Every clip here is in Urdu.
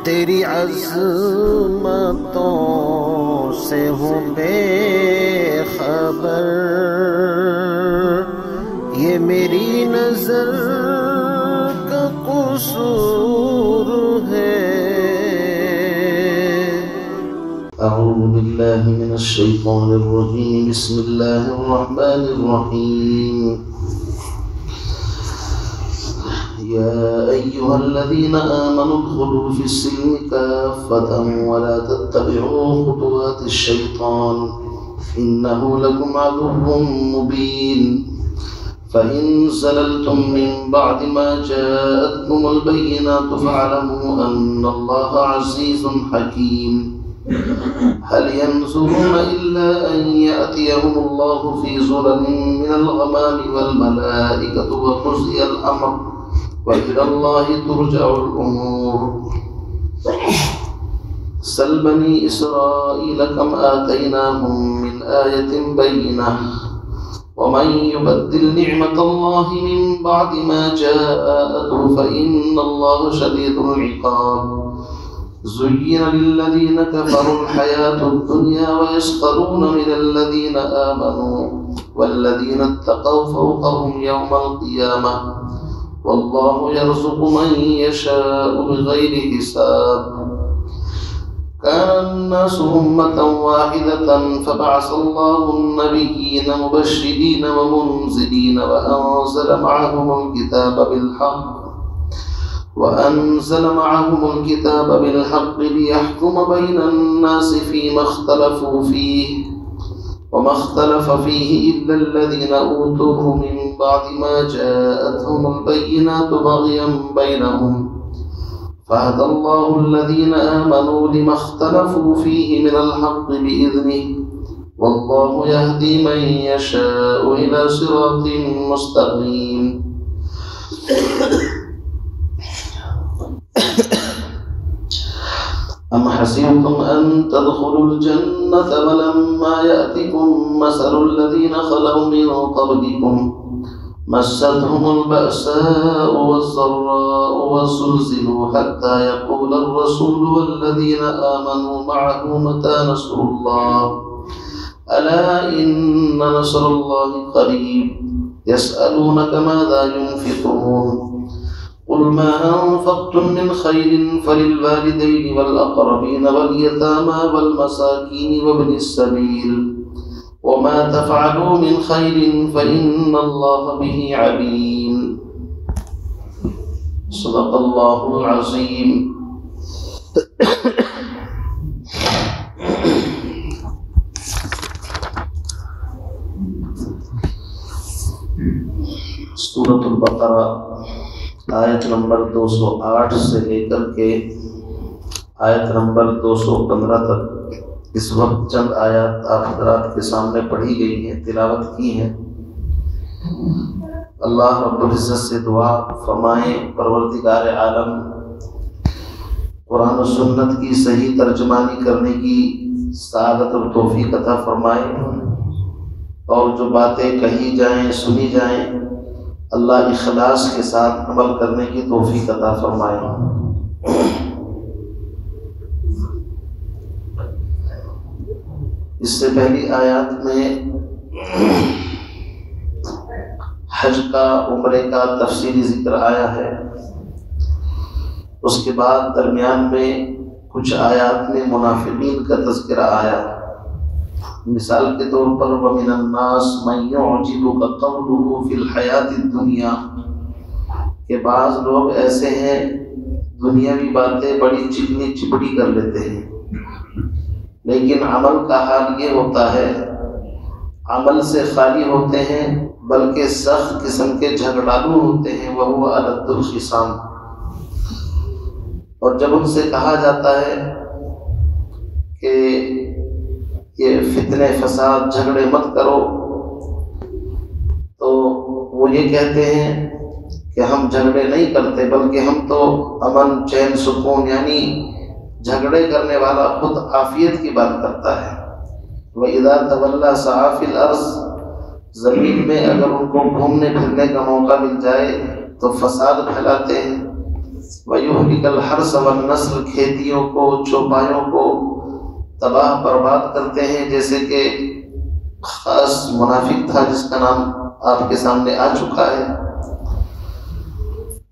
تیری عظمتوں سے ہوں بے خبر، یہ میری نظر کا قصور ہے۔ اعوذ باللہ من الشیطان الرجیم، بسم اللہ الرحمن الرحیم۔ يا أيها الذين آمنوا ادخلوا في السلم كافة ولا تتبعوا خطوات الشيطان إنه لكم عدو مبين، فإن زللتم من بعد ما جاءتكم البينات فاعلموا أن الله عزيز حكيم۔ هل ينظرون إلا أن يأتيهم الله في ظلل من الغمام والملائكة وقضي الأمر وإلى الله ترجع الأمور۔ سل بني إسرائيل كم آتيناهم من آية بينة ومن يبدل نعمة الله من بعد ما جاءته فإن الله شديد العقاب۔ زين للذين كفروا الحياة الدنيا ويسخرون من الذين آمنوا والذين اتقوا فوقهم يوم القيامة والله يرزق من يشاء بغير حساب۔ كان الناس أمة واحدة فبعث الله النبيين مبشرين ومنذرين وأنزل معهم الكتاب بالحق ليحكم بين الناس فيما اختلفوا فيه وما اختلف فيه إلا الذين أوتوه من بعد ما جاءتهم البينات بغيا بينهم فهدى الله الذين آمنوا لما اختلفوا فيه من الحق بإذنه والله يهدي من يشاء إلى صراط مستقيم۔ أم حسبتم أن تدخلوا الجنة ولما يأتكم مثل الذين خلوا من قبلكم مستهم البأساء والضراء وزلزلوا حتى يقول الرسول والذين آمنوا معه متى نصر الله ألا إن نصر الله قريب يسألونك ماذا ينفقون قل ما أنفقتم من خير فللوالدين والأقربين واليتامى والمساكين وابن السبيل وما تفعلوا من خير فإن الله به عليم۔ صدق الله العظيم۔ سورۃ البقرہ آیت نمبر 208 سے لے کر کے آیت نمبر 215 تک اس وقت چند آیات آپ حضرات کے سامنے پڑھی گئی ہیں، تلاوت کی ہیں۔ اللہ رب العزت سے دعا فرمائیں پروردگار عالم قرآن و سنت کی صحیح ترجمانی کرنے کی سعادت اور توفیق عطا فرمائیں، اور جو باتیں کہی جائیں سنی جائیں اللہ اخلاص کے ساتھ عمل کرنے کی توفیق عطا فرمائے۔ اس سے پہلی آیات میں حج کا عمرے کا تفصیلی ذکر آیا ہے، اس کے بعد درمیان میں کچھ آیات میں منافقین کا تذکرہ آیا۔ مثال کے طور پر وَمِنَ النَّاسِ مَن يُعْجِبُكَ قَوْلُهُ فِي الْحَيَاةِ الدُّنْيَا، کہ بعض لوگ ایسے ہیں دنیاوی باتیں بڑی چکنی چپڑی کر لیتے ہیں، لیکن عمل کا حال یہ ہوتا ہے عمل سے خالی ہوتے ہیں بلکہ سخت قسم کے جھگڑالو ہوتے ہیں، وَهُوَ أَلَدُّ الْخِصَامِ۔ اور جب ان سے کہا جاتا ہے کہ یہ فتنے فساد جھگڑے مت کرو تو وہ یہ کہتے ہیں کہ ہم جھگڑے نہیں کرتے بلکہ ہم تو امن چین سکون، یعنی جھگڑے کرنے والا خود عافیت کی بات کرتا ہے۔ وَإِذَا تَوَلَّى سَعَى فِي الْأَرْضِ، زمین میں اگر ان کو گھومنے پھرنے کا موقع مل جائے تو فساد پھیلاتے ہیں۔ وَيُهْلِكَ الْحَرْثَ وَالنَّسْلَ، کھیتیوں کو چوپایوں کو تباہ برباد کرتے ہیں، جیسے کہ خاص منافق تھا جس کا نام آپ کے سامنے آ چکا ہے۔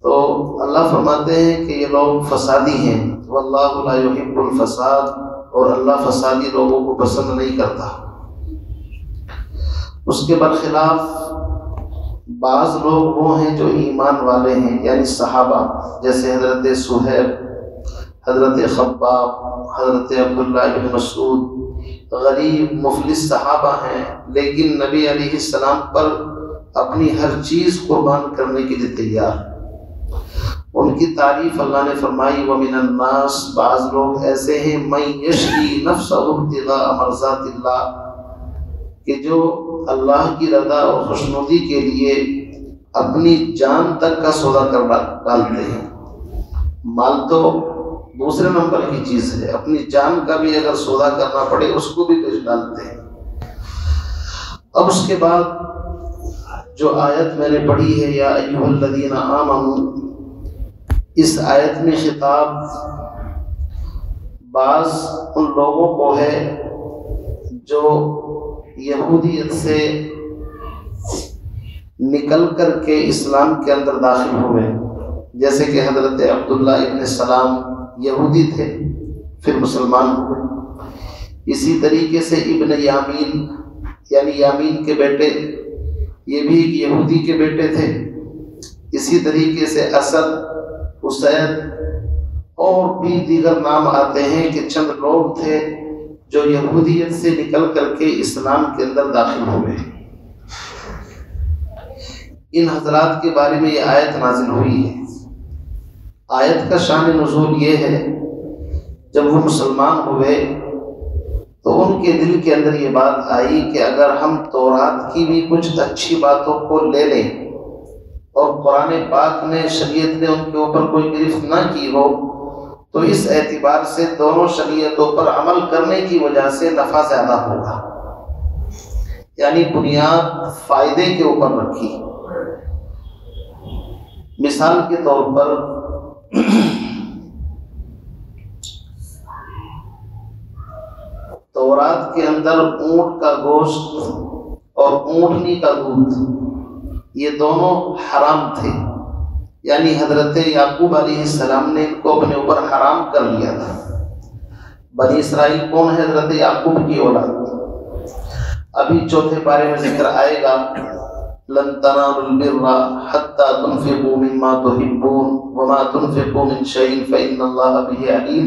تو اللہ فرماتے ہیں کہ یہ لوگ فسادی ہیں، واللہ لا يحب الفساد، اور اللہ فسادی لوگوں کو پسند نہیں کرتا۔ اس کے برخلاف بعض لوگ وہ ہیں جو ایمان والے ہیں، یعنی صحابہ، جیسے حضرت صہیب، حضرت خباب، حضرت عبداللہ بن مسعود، غریب مفلس صحابہ ہیں، لیکن نبی علیہ السلام پر اپنی ہر چیز قربان کرنے کے لیے تیار۔ ان کی تعریف اللہ نے فرمائی، وَمِنَ النَّاسِ، بعض لوگ ایسے ہیں، مَن يَشْرِي نَفْسَهُ ابْتِغَاءَ مَرْضَاتِ اللَّهِ، کہ جو اللہ کی رضا اور خوشنودی کے لیے اپنی جان تک کا سودا کر ڈالتے ہیں۔ مال تو دوسرے نمبر کی چیز ہے، اپنی جان کا بھی اگر سودا کرنا پڑے اس کو بھی بیچ ڈالتے ہیں۔ اب اس کے بعد جو آیت میں نے پڑھی ہے، یا ایھا الذین آمنوا، اس آیت میں خطاب بعض ان لوگوں کو ہے جو یہودیت سے نکل کر کے اسلام کے اندر داخل ہوئے، جیسے کہ حضرت عبداللہ ابن سلام یہودی تھے پھر مسلمان ہوئے۔ اسی طریقے سے ابن یامین، یعنی یامین کے بیٹے، یہ بھی ایک یہودی کے بیٹے تھے۔ اسی طریقے سے اسد، اسید اور بھی دیگر نام آتے ہیں کہ چند لوگ تھے جو یہودیت سے نکل کر کے اسلام کے اندر داخل ہوئے۔ ان حضرات کے بارے میں یہ آیت نازل ہوئی ہے۔ آیت کا شان نزول یہ ہے، جب وہ مسلمان ہوئے تو ان کے دل کے اندر یہ بات آئی کہ اگر ہم تورات کی بھی کچھ اچھی باتوں کو لے لیں اور قرآن پاک نے، شریعت نے ان کے اوپر کوئی گرفت نہ کی ہو، تو اس اعتبار سے دونوں شریعتوں پر عمل کرنے کی وجہ سے نفع زیادہ ہوگا، یعنی بنیاد فائدے کے اوپر رکھی۔ مثال کے طور پر تورات کے اندر اونٹ کا گوشت اور اونٹنی کا دودھ، یہ دونوں حرام تھے، یعنی حضرت یعقوب علیہ السلام نے ان کو اپنے اوپر حرام کر لیا تھا۔ بنی اسرائیل کون ہے؟ حضرت یعقوب کی اولاد۔ ابھی چوتھے پارے میں ذکر آئے گا، لن تنالوا البر حتى تنفقوا مما تحبون وما تنفقوا من شيء فإن الله به عليم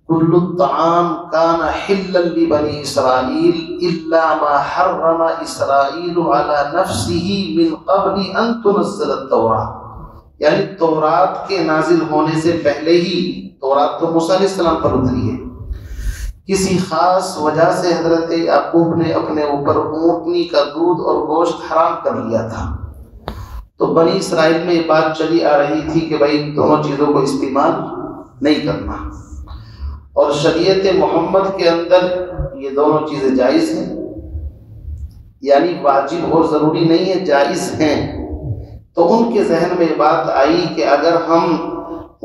كل الطعام كان حلا لبني إسرائيل إلا ما حرم إسرائيل على نفسه من قبل أن تنزل التوراة، یعنی تورات کے نازل ہونے سے پہلے ہی، تورات تو موسیٰ علیہ السلام پر اتری ہے، کسی خاص وجہ سے حضرت یعقوب نے اپنے اوپر اونٹنی کا دودھ اور گوشت حرام کر لیا تھا۔ تو بنی اسرائیل میں یہ بات چلی آ رہی تھی کہ بھائی ان دونوں چیزوں کو استعمال نہیں کرنا، اور شریعت محمد کے اندر یہ دونوں چیزیں جائز ہیں، یعنی واجب اور ضروری نہیں ہے، جائز ہیں۔ تو ان کے ذہن میں یہ بات آئی کہ اگر ہم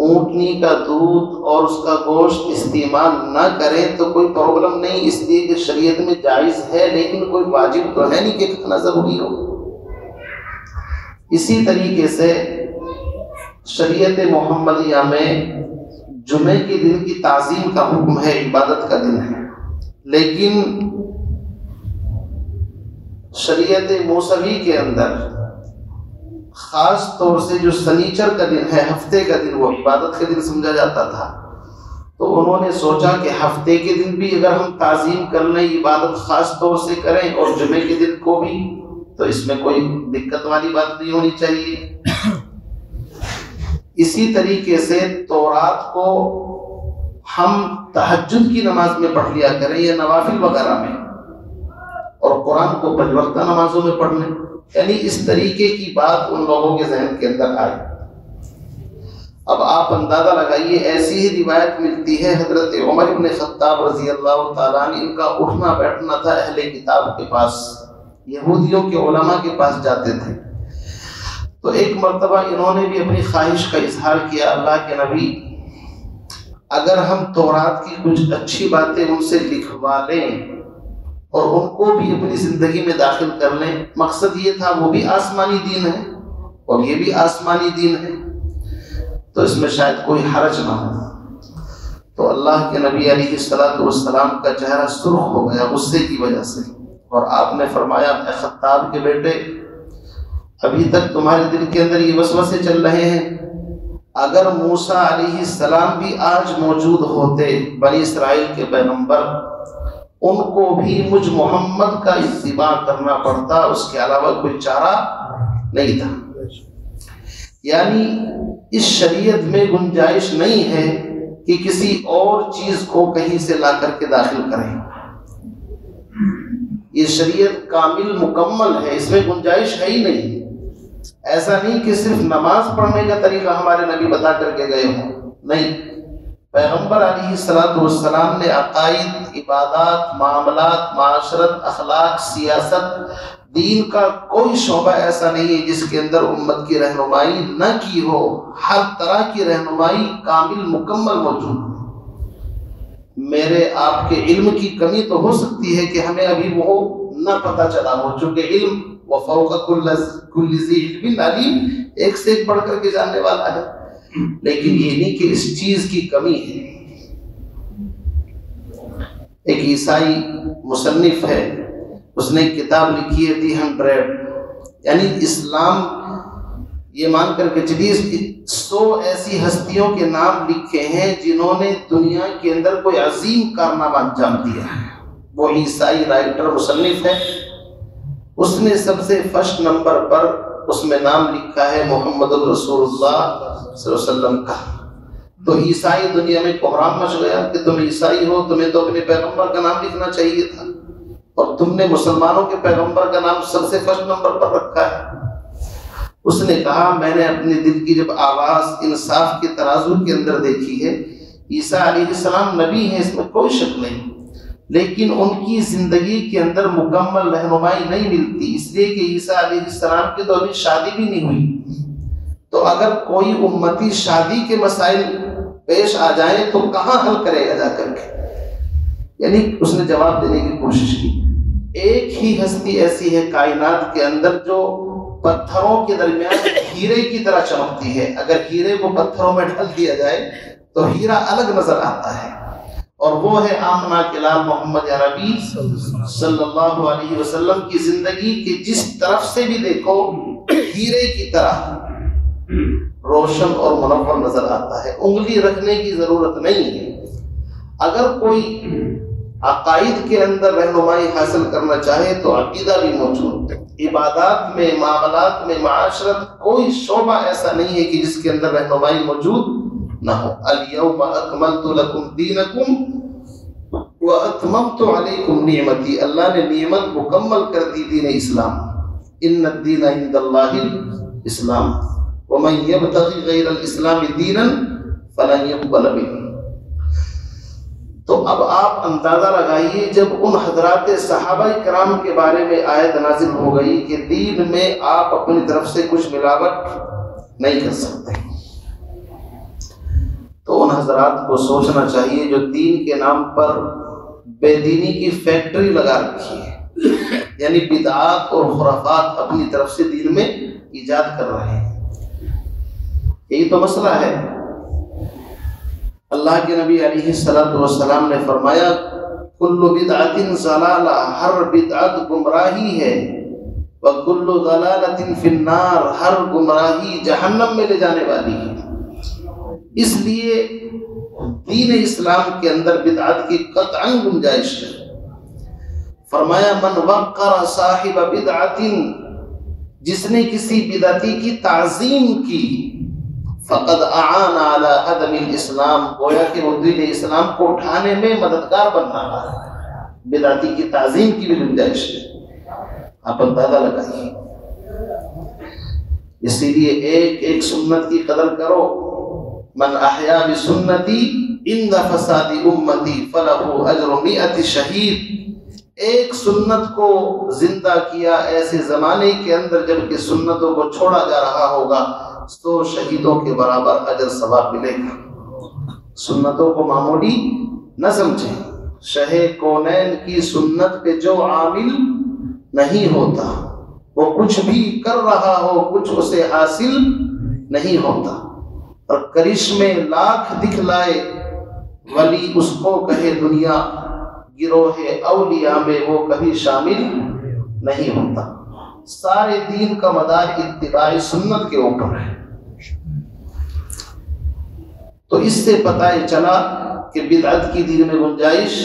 اونٹنی کا دودھ اور اس کا گوشت استعمال نہ کریں تو کوئی پرابلم نہیں، اس لیے کہ شریعت میں جائز ہے، لیکن کوئی واجب تو ہے نہیں کہ کھانا ضروری ہو۔ اسی طریقے سے شریعت محمدیہ میں جمعے کے دن کی تعظیم کا حکم ہے، عبادت کا دن ہے، لیکن شریعت موسوی کے اندر خاص طور سے جو سنیچر کا دن ہے، ہفتے کا دن، وہ عبادت کا دن سمجھا جاتا تھا۔ تو انہوں نے سوچا کہ ہفتے کے دن بھی اگر ہم تعظیم کر لیں، عبادت خاص طور سے کریں، اور جمعے کے دن کو بھی، تو اس میں کوئی دقت والی بات نہیں ہونی چاہیے۔ اسی طریقے سے تورات کو ہم تہجد کی نماز میں پڑھ لیا کریں یا نوافل وغیرہ میں، اور قرآن کو 5 وقتہ نمازوں میں پڑھ لیں، یعنی اس طریقے کی بات ان لوگوں کے ذہن کے اندر آئی۔ اب آپ اندازہ لگائیے، ایسی ہی روایت ملتی ہے حضرت عمر بن خطاب رضی اللہ تعالیٰ عنہ، ان کا اٹھنا بیٹھنا تھا اہل کتاب کے پاس، یہودیوں کے علماء کے پاس جاتے تھے۔ تو ایک مرتبہ انہوں نے بھی اپنی خواہش کا اظہار کیا، اللہ کے نبی اگر ہم تورات کی کچھ اچھی باتیں ان سے لکھوا لیں اور ان کو بھی اپنی زندگی میں داخل کر لیں، مقصد یہ تھا وہ بھی آسمانی دین ہے اور یہ بھی آسمانی دین ہے، تو اس میں شاید کوئی حرج نہ ہو۔ تو اللہ کے نبی علیہ السلام کا چہرہ سرخ ہو گیا غصے کی وجہ سے، اور آپ نے فرمایا، اے خطاب کے بیٹے، ابھی تک تمہارے دل کے اندر یہ وسوسے چل رہے ہیں، اگر موسیٰ علیہ السلام بھی آج موجود ہوتے، بنی اسرائیل کے پیغمبر، ان کو بھی مجھ محمد کا اتباع کرنا پڑتا، اس کے علاوہ کوئی چارہ نہیں تھا۔ یعنی اس شریعت میں گنجائش نہیں ہے کہ کسی اور چیز کو کہیں سے لا کر کے داخل کریں، یہ شریعت کامل مکمل ہے، اس میں گنجائش ہے ہی نہیں۔ ایسا نہیں کہ صرف نماز پڑھنے کا طریقہ ہمارے نبی بتا کر کے گئے ہوں، نہیں، پیغمبر علیہ السلام نے عقائد، عبادات، معاملات، معاشرت، اخلاق، سیاست، دین کا کوئی شعبہ ایسا نہیں ہے جس کے اندر امت کی رہنمائی نہ کی ہو، ہر طرح کی رہنمائی کامل مکمل موجود ہے۔ میرے آپ کے علم کی کمی تو ہو سکتی ہے کہ ہمیں ابھی وہ نہ پتہ چلا ہو، چونکہ علم وفوق کل ذی علم علیم، ایک سے ایک بڑھ کر کے جاننے والا ہے، لیکن یہ نہیں کہ اس چیز کی کمی ہے۔ ایک عیسائی مصنف ہے، اس نے ایک کتاب لکھی ہے دی 100، یعنی اسلام یہ مان کر کے چلیے 100 ایسی ہستیوں کے نام لکھے ہیں جنہوں نے دنیا کے اندر کوئی عظیم کارنامہ انجام دیا ہے۔ وہ عیسائی رائٹر مصنف ہے، اس نے سب سے فرسٹ نمبر پر اس میں نام لکھا ہے محمد الرسول اللہ صلی اللہ علیہ وسلم کا۔ تو عیسائی دنیا میں کوہرام مچ گیا کہ تم عیسائی ہو، تمہیں تو اپنے پیغمبر کا نام لکھنا چاہیے تھا، اور تم نے مسلمانوں کے پیغمبر کا نام سب سے فرسٹ نمبر پر رکھا ہے۔ اس نے کہا، میں نے اپنے دل کی جب آواز انصاف کے ترازو کے اندر دیکھی ہے، عیسیٰ علیہ السلام نبی ہیں، اس میں کوئی شک نہیں، لیکن ان کی زندگی کے اندر مکمل رہنمائی نہیں ملتی، اس لیے کہ عیسیٰ علیہ السلام کی تو ابھی شادی بھی نہیں ہوئی، تو اگر کوئی امتی شادی کے مسائل پیش آ جائیں تو کہاں حل کرے گا جا کر کے؟ یعنی اس نے جواب دینے کی کوشش کی۔ ایک ہی ہستی ایسی ہے کائنات کے اندر جو پتھروں کے درمیان ہیرے کی طرح چمکتی ہے، اگر ہیرے کو پتھروں میں ڈھل دیا جائے تو ہیرا الگ نظر آتا ہے، اور وہ ہے آمنہ کے لال محمد عربی صلی اللہ علیہ وسلم کی زندگی کہ جس طرف سے بھی دیکھو ہیرے کی طرح روشن اور منور نظر آتا ہے، انگلی رکھنے کی ضرورت نہیں ہے۔ اگر کوئی عقائد کے اندر رہنمائی حاصل کرنا چاہے تو عقیدہ بھی موجود ہے، عبادات میں، معاملات میں، معاشرت، کوئی شعبہ ایسا نہیں ہے کہ جس کے اندر رہنمائی موجود نہ ہو۔ الیوم اکملت لکم دینکم واتممت علیکم نعمتی، اللہ نے نعمت مکمل کر دی دین اسلام، ان الدین عند اللہ الاسلام ومن یبتغی غیر الاسلام دینا فلن یقبل منہ۔ تو اب آپ اندازہ لگائیے، جب ان حضرات صحابہ کرام کے بارے میں آیت نازل ہو گئی کہ دین میں آپ اپنی طرف سے کچھ ملاوٹ نہیں کر سکتے، تو ان حضرات کو سوچنا چاہیے جو دین کے نام پر بے دینی کی فیکٹری لگا رکھی ہے، یعنی بدعات اور خرافات اپنی طرف سے دین میں ایجاد کر رہے ہیں۔ یہی تو مسئلہ ہے۔ اللہ کے نبی علیہ السلام نے فرمایا، کل بدعت ضلالہ، ہر بدعت گمراہی ہے، وکل ضلالۃ فی النار، ہر گمراہی جہنم میں لے جانے والی ہے۔ اس لیے دین اسلام کے اندر بدعت کی قطعاً گنجائش ہے۔ فرمایا، من وقر صاحب بدعت، جس نے کسی بدعتی کی تعظیم کی، فقد اعان علی هدم الاسلام، گویا کہ وہ دین اسلام کو اٹھانے میں مددگار بن رہا ہے۔ بدعتی کی تعظیم کی بھی گنجائش ہے، آپ اندازہ لگائیے۔ اسی لیے ایک ایک سنت کی قدر کرو۔ من احیا بسنتی عند فساد امتی فلہ اجر 100 شہید، ایک سنت کو زندہ کیا ایسے زمانے کے اندر جب کہ سنتوں کو چھوڑا جا رہا ہوگا تو شہیدوں کے برابر اجر ثواب ملے گا۔ سنتوں کو معمولی نہ سمجھیں، شہ کونین کی سنت پہ جو عامل نہیں ہوتا وہ کچھ بھی کر رہا ہو کچھ اسے حاصل نہیں ہوتا، اور کرشمے لاکھ دکھلائے ولی اس کو کہے دنیا گروہ اولیاء میں وہ کبھی شامل نہیں ہوتا۔ سارے دین کا مدار اتباع سنت کے اوپر ہے۔ تو اس سے پتہ چلا کہ بدعت کی دین میں گنجائش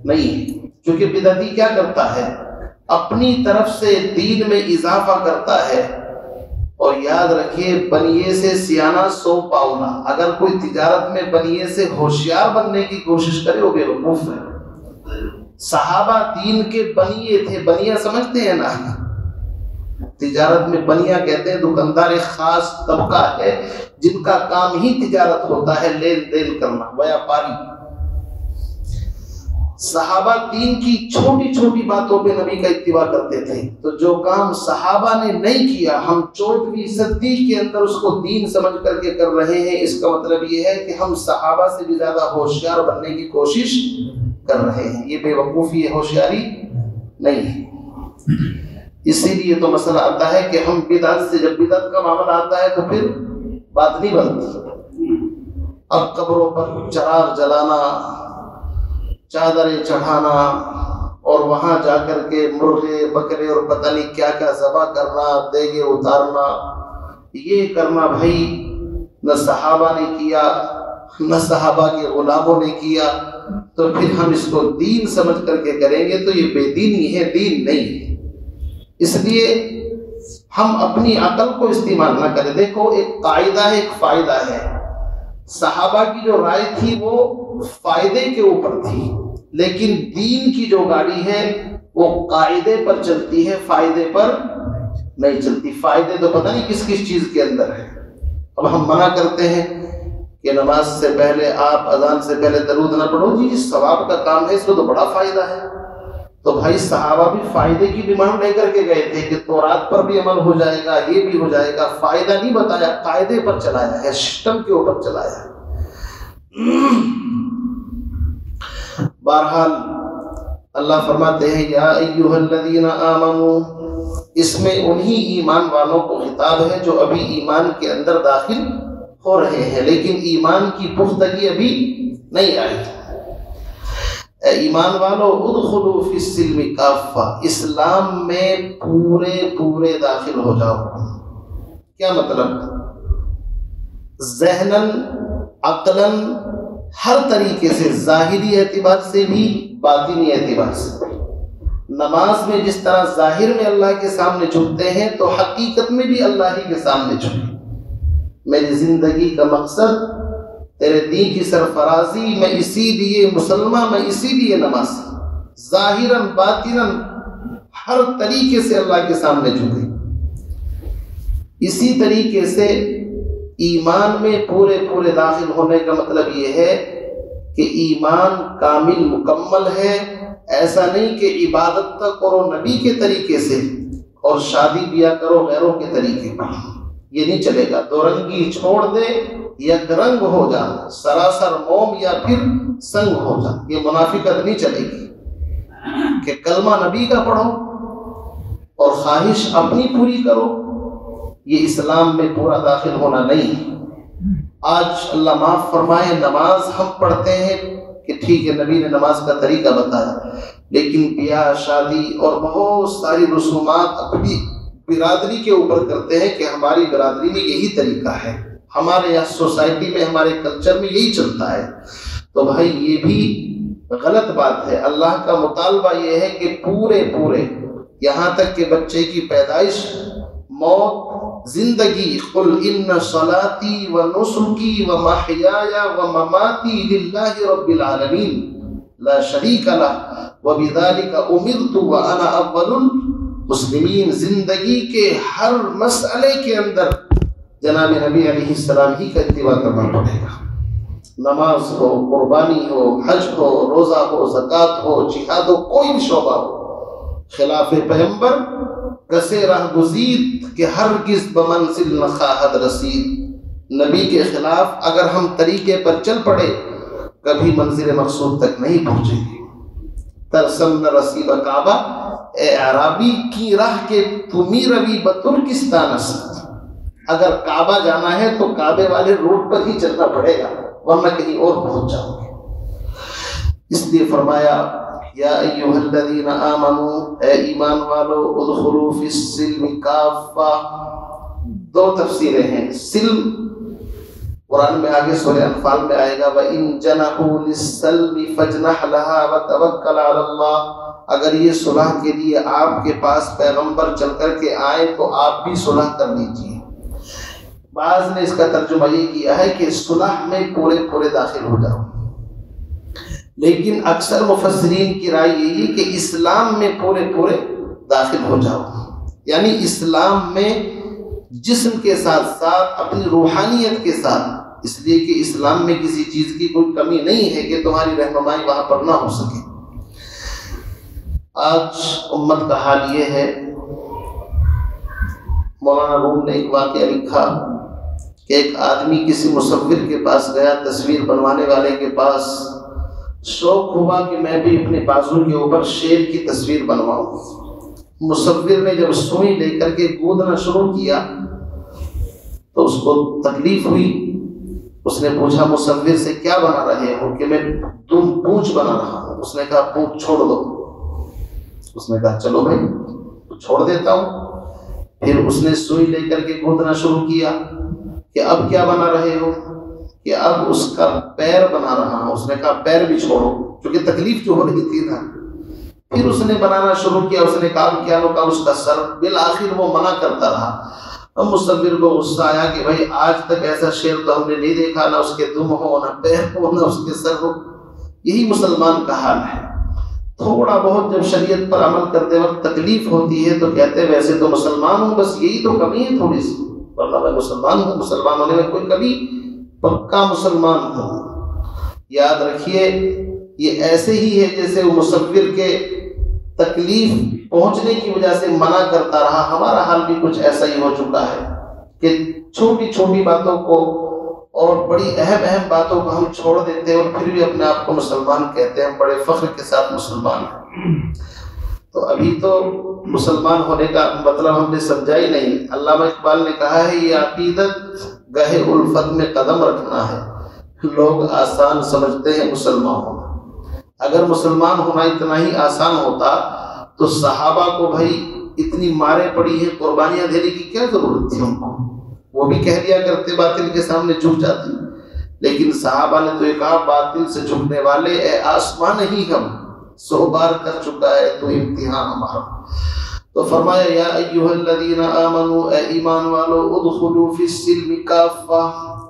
نہیں ہے، کیونکہ بدعتی کیا کرتا ہے؟ اپنی طرف سے دین میں اضافہ کرتا ہے۔ اور یاد رکھیے بنیے سے سیانہ سو پاؤنا، اگر کوئی تجارت میں بنیے سے ہوشیار بننے کی کوشش کرے وہ بیوقوف ہے۔ صحابہ دین کے بنیے تھے، بنیا سمجھتے ہیں نا، تجارت میں بنیا کہتے ہیں دکاندار ایک خاص طبقہ ہے جن کا کام ہی تجارت ہوتا ہے، لین دین کرنا، ویاپاری۔ صحابہ دین کی چھوٹی چھوٹی باتوں پہ نبی کا اتباع کرتے تھے، تو جو کام صحابہ نے نہیں کیا ہم 14ویں صدی کے اندر اس کو دین سمجھ کر کے کر رہے ہیں، اس کا مطلب یہ ہے کہ ہم صحابہ سے بھی زیادہ ہوشیار بننے کی کوشش کر رہے ہیں۔ یہ بے وقوفی ہے، ہوشیاری نہیں ہے۔ اسی لیے تو مسئلہ آتا ہے کہ ہم بدعت سے، جب بدعت کا معاملہ آتا ہے تو پھر بات نہیں بنتی۔ اب قبروں پر چراغ جلانا، چادریں چڑھانا، اور وہاں جا کر کے مرغے بکرے اور پتہ نہیں کیا کیا ذبح کرنا، دیگے اتارنا، یہ کرنا بھائی نہ صحابہ نے کیا نہ صحابہ کے غلاموں نے کیا، تو پھر ہم اس کو دین سمجھ کر کے کریں گے تو یہ بے دینی ہے، دین نہیں ہے۔ اس لیے ہم اپنی عقل کو استعمال نہ کریں۔ دیکھو ایک قاعدہ ہے، ایک فائدہ ہے۔ صحابہ کی جو رائے تھی وہ فائدے کے اوپر تھی، لیکن دین کی جو گاڑی ہے وہ قاعدے پر چلتی ہے، فائدے پر نہیں چلتی۔ فائدے تو پتہ نہیں کس کس چیز کے اندر ہے۔ اب ہم منع کرتے ہیں کہ نماز سے پہلے آپ اذان سے پہلے درود نہ پڑھو، جی ثواب کا کام ہے، اس کو تو بڑا فائدہ ہے۔ تو بھائی صحابہ بھی فائدے کی ڈیمانڈ لے کر کے گئے تھے کہ تورات پر بھی عمل ہو جائے گا، یہ بھی ہو جائے گا، فائدہ نہیں بتایا، قاعدے پر چلایا ہے، سسٹم کے اوپر چلایا ہے۔ بہرحال اللہ فرماتے ہیں یا ایھا الذین آمنوا، اس میں انہی ایمان والوں کو خطاب ہے جو ابھی ایمان کے اندر داخل ہو رہے ہیں لیکن ایمان کی پختگی ابھی نہیں آئی۔ اے ایمان والو ادخلوا فی السلم کافہ، اسلام میں پورے داخل ہو جاؤ۔ کیا مطلب؟ ذہناً، عقلاً، ہر طریقے سے، ظاہری اعتبار سے بھی باطنی اعتبار سے۔ نماز میں جس طرح ظاہر میں اللہ کے سامنے جھکتے ہیں تو حقیقت میں بھی اللہ ہی کے سامنے جھکیں۔ میری زندگی کا مقصد تیرے دین کی سرفرازی، میں اسی لیے مسلمان، میں اسی لیے نماز، ظاہراً باطناً ہر طریقے سے اللہ کے سامنے جھکے۔ اسی طریقے سے ایمان میں پورے داخل ہونے کا مطلب یہ ہے کہ ایمان کامل مکمل ہے۔ ایسا نہیں کہ عبادت تک کرو نبی کے طریقے سے اور شادی بیاہ کرو غیروں کے طریقے پر، یہ نہیں چلے گا۔ دو رنگی چھوڑ دے، یک رنگ ہو جا، سراسر موم یا پھر سنگ ہو جا، یہ منافقت نہیں چلے گی کہ کلمہ نبی کا پڑھو اور خواہش اپنی پوری کرو، یہ اسلام میں پورا داخل ہونا نہیں۔ آج اللہ معاف فرمائے نماز ہم پڑھتے ہیں کہ ٹھیک ہے نبی نے نماز کا طریقہ بتایا، لیکن بیاہ شادی اور بہت ساری رسومات اپنی برادری کے اوپر کرتے ہیں کہ ہماری برادری میں یہی طریقہ ہے، ہمارے یہاں سوسائٹی میں، ہمارے کلچر میں یہی چلتا ہے۔ تو بھائی یہ بھی غلط بات ہے۔ اللہ کا مطالبہ یہ ہے کہ پورے یہاں تک کہ بچے کی پیدائش، موت، زندگی، قل ان صلاتی و نسکی و محیایا و مماتی للہ رب العالمین لا شریک لہ وبذالک امرت وانا اول المسلمین۔ زندگی کے ہر مسئلے کے اندر جناب نبی علیہ السلام ہی کا اتباع کرنا پڑے گا۔ نماز ہو، قربانی ہو، حج ہو، روزہ ہو، زکوٰۃ ہو، جہاد ہو، کوئی بھی شعبہ ہو، خلاف پیغمبر کسے راہ گزید کہ ہرگز بمنزل نخواہد رسید، نبی کے خلاف اگر ہم طریقے پر چل پڑے کبھی منزل مقصود تک نہیں پہنچیں گے۔ ترسم نہ رسیب کعبہ، اے عربی کی راہ کے تمی روی بترکستان است، اگر کعبہ جانا ہے تو کعبے والے روڈ پر ہی چلنا پڑے گا ورنہ کہیں اور پہنچ جاؤ گے۔ اس لیے فرمایا یا ایھا الذین آمنوا، اے ایمان والو، ادخلوا فی السلم کافہ۔ دو تفسیریں ہیں۔ سلم قرآن میں آگے سورہ انفال میں آئے گا وَإِن جَنَحُوا لِلسَّلْمِ فَاجْنَحْ لَهَا وَتَوَكَّلْ عَلَى اللَّهِ، اگر یہ صلح کے لیے آپ کے پاس پیغمبر چل کر کے آئے تو آپ بھی صلح کر لیجیے۔ بعض نے اس کا ترجمہ یہ کیا ہے کہ صلح میں پورے داخل ہو جاؤ، لیکن اکثر مفسرین کی رائے یہی ہے کہ اسلام میں پورے داخل ہو جاؤ، یعنی اسلام میں جسم کے ساتھ ساتھ اپنی روحانیت کے ساتھ، اس لیے کہ اسلام میں کسی چیز کی کوئی کمی نہیں ہے کہ تمہاری رہنمائی وہاں پر نہ ہو سکے۔ آج امت کا حال یہ ہے، مولانا روم نے ایک واقعہ لکھا کہ ایک آدمی کسی مصور کے پاس گیا، تصویر بنوانے والے کے پاس، شوق ہوا کہ میں بھی اپنے بازو کے اوپر شیر کی تصویر بنواؤں۔ مصور نے جب سوئی لے کر کے گوندنا شروع کیا تو اس کو تکلیف ہوئی۔ اس نے پوچھا مصور سے کیا بنا رہے ہو؟ کہ میں تم پونچھ بنا رہا ہوں۔ اس نے کہا پونچھ چھوڑ دو۔ اس نے کہا چلو بھائی چھوڑ دیتا ہوں۔ پھر اس نے سوئی لے کر کے گوندنا شروع کیا کہ اب کیا بنا رہے ہو؟ کہ اب اس کا پیر بنا رہا ہوں۔ اس نے کہا پیر بھی چھوڑو، کیونکہ تکلیف جو ہو رہی تھی نا۔ پھر اس نے بنانا شروع کیا، اس نے کہا کیا لو، کہا اس کا سر۔ بالآخر وہ منع کرتا رہا۔ اب مصور کو غصہ آیا کہ بھائی آج تک ایسا شیر تو ہم نے نہیں دیکھا، نہ اس کے دم ہو، نہ پیر ہو، نہ اس کے سر ہو۔ یہی مسلمان کا حال ہے۔ تھوڑا بہت جب شریعت پر عمل کرتے وقت تکلیف ہوتی ہے تو کہتے ہیں ویسے تو مسلمان ہوں، بس یہی تو کمی ہے تھوڑی سی، ورنہ میں مسلمان ہوں، مسلمان ہونے میں کوئی کمی، پکا مسلمان ہوں۔ یاد رکھیے یہ ایسے ہی ہے جیسے وہ مصور کے تکلیف پہنچنے کی وجہ سے منع کرتا رہا، ہمارا حال بھی کچھ ایسا ہی ہو چکا ہے کہ چھوٹی چھوٹی باتوں کو اور بڑی اہم باتوں کو ہم چھوڑ دیتے ہیں اور پھر بھی اپنے آپ کو مسلمان کہتے ہیں، بڑے فخر کے ساتھ مسلمان ہیں۔ تو ابھی تو مسلمان ہونے کا مطلب ہم نے سمجھا ہی نہیں۔ علامہ اقبال نے کہا ہے یہ عقیدت گہے الفت میں قدم رکھنا ہے، لوگ آسان سمجھتے ہیں مسلمان ہونا۔ اگر مسلمان ہونا اتنا ہی آسان ہوتا تو صحابہ کو بھائی اتنی مارے پڑی ہیں، قربانیاں دینے کی کیا ضرورت تھی ان کو؟ وہ بھی کہہ دیا کرتے باطل کے سامنے جھک جاتے، لیکن صحابہ نے تو یہ کہا باطل سے جھکنے والے اے آسمان ہی ہم 100 بار کر چکا ہے تو امتحان ہمارا۔ تو فرمایا یا ایھا الذین آمنوا، اے ایمان والو، ادخلوا فی السلم کافہ،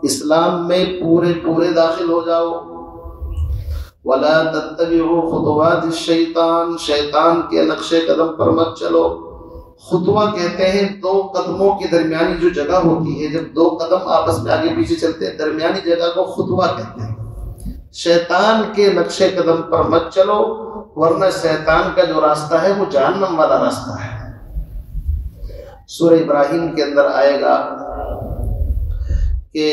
اسلام میں پورے داخل ہو جاؤ۔ ولا تتبعوا خطوات الشیطان، شیطان کے نقش قدم پر مت چلو۔ خطوہ کہتے ہیں 2 قدموں کے درمیانی جو جگہ ہوتی ہے، جب 2 قدم آپس میں آگے پیچھے چلتے ہیں درمیانی جگہ کو خطوہ کہتے ہیں۔ شیطان کے نقش قدم پر مت چلو ورنہ شیطان کا جو راستہ ہے وہ جہنم والا راستہ ہے۔ سورہ ابراہیم کے اندر آئے گا کہ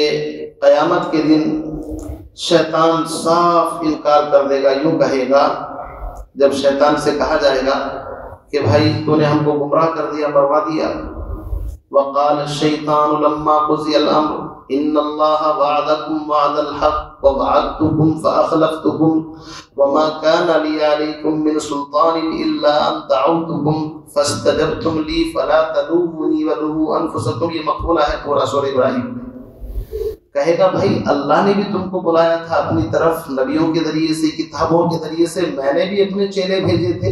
قیامت کے دن شیطان صاف انکار کر دے گا، یوں کہے گا جب شیطان سے کہا جائے گا کہ بھائی تو نے ہم کو گمراہ کر دیا، مروا دیا۔ وقال الشیطان لما قضی الامر ان اللہ وعدکم وعد الحق ووعدتکم فاخلفتکم وما كان لی علیکم من سلطان الا ان دعوتکم فاستجبتم لی فلا تلومونی ولوموا انفسکم۔ یہ مقولہ ہے پورا سورہ ابراہیم میں۔ کہے گا بھائی اللہ نے بھی تم کو بلایا تھا اپنی طرف، نبیوں کے ذریعے سے، کتابوں کے ذریعے سے، میں نے بھی اپنے چیلے بھیجے تھے،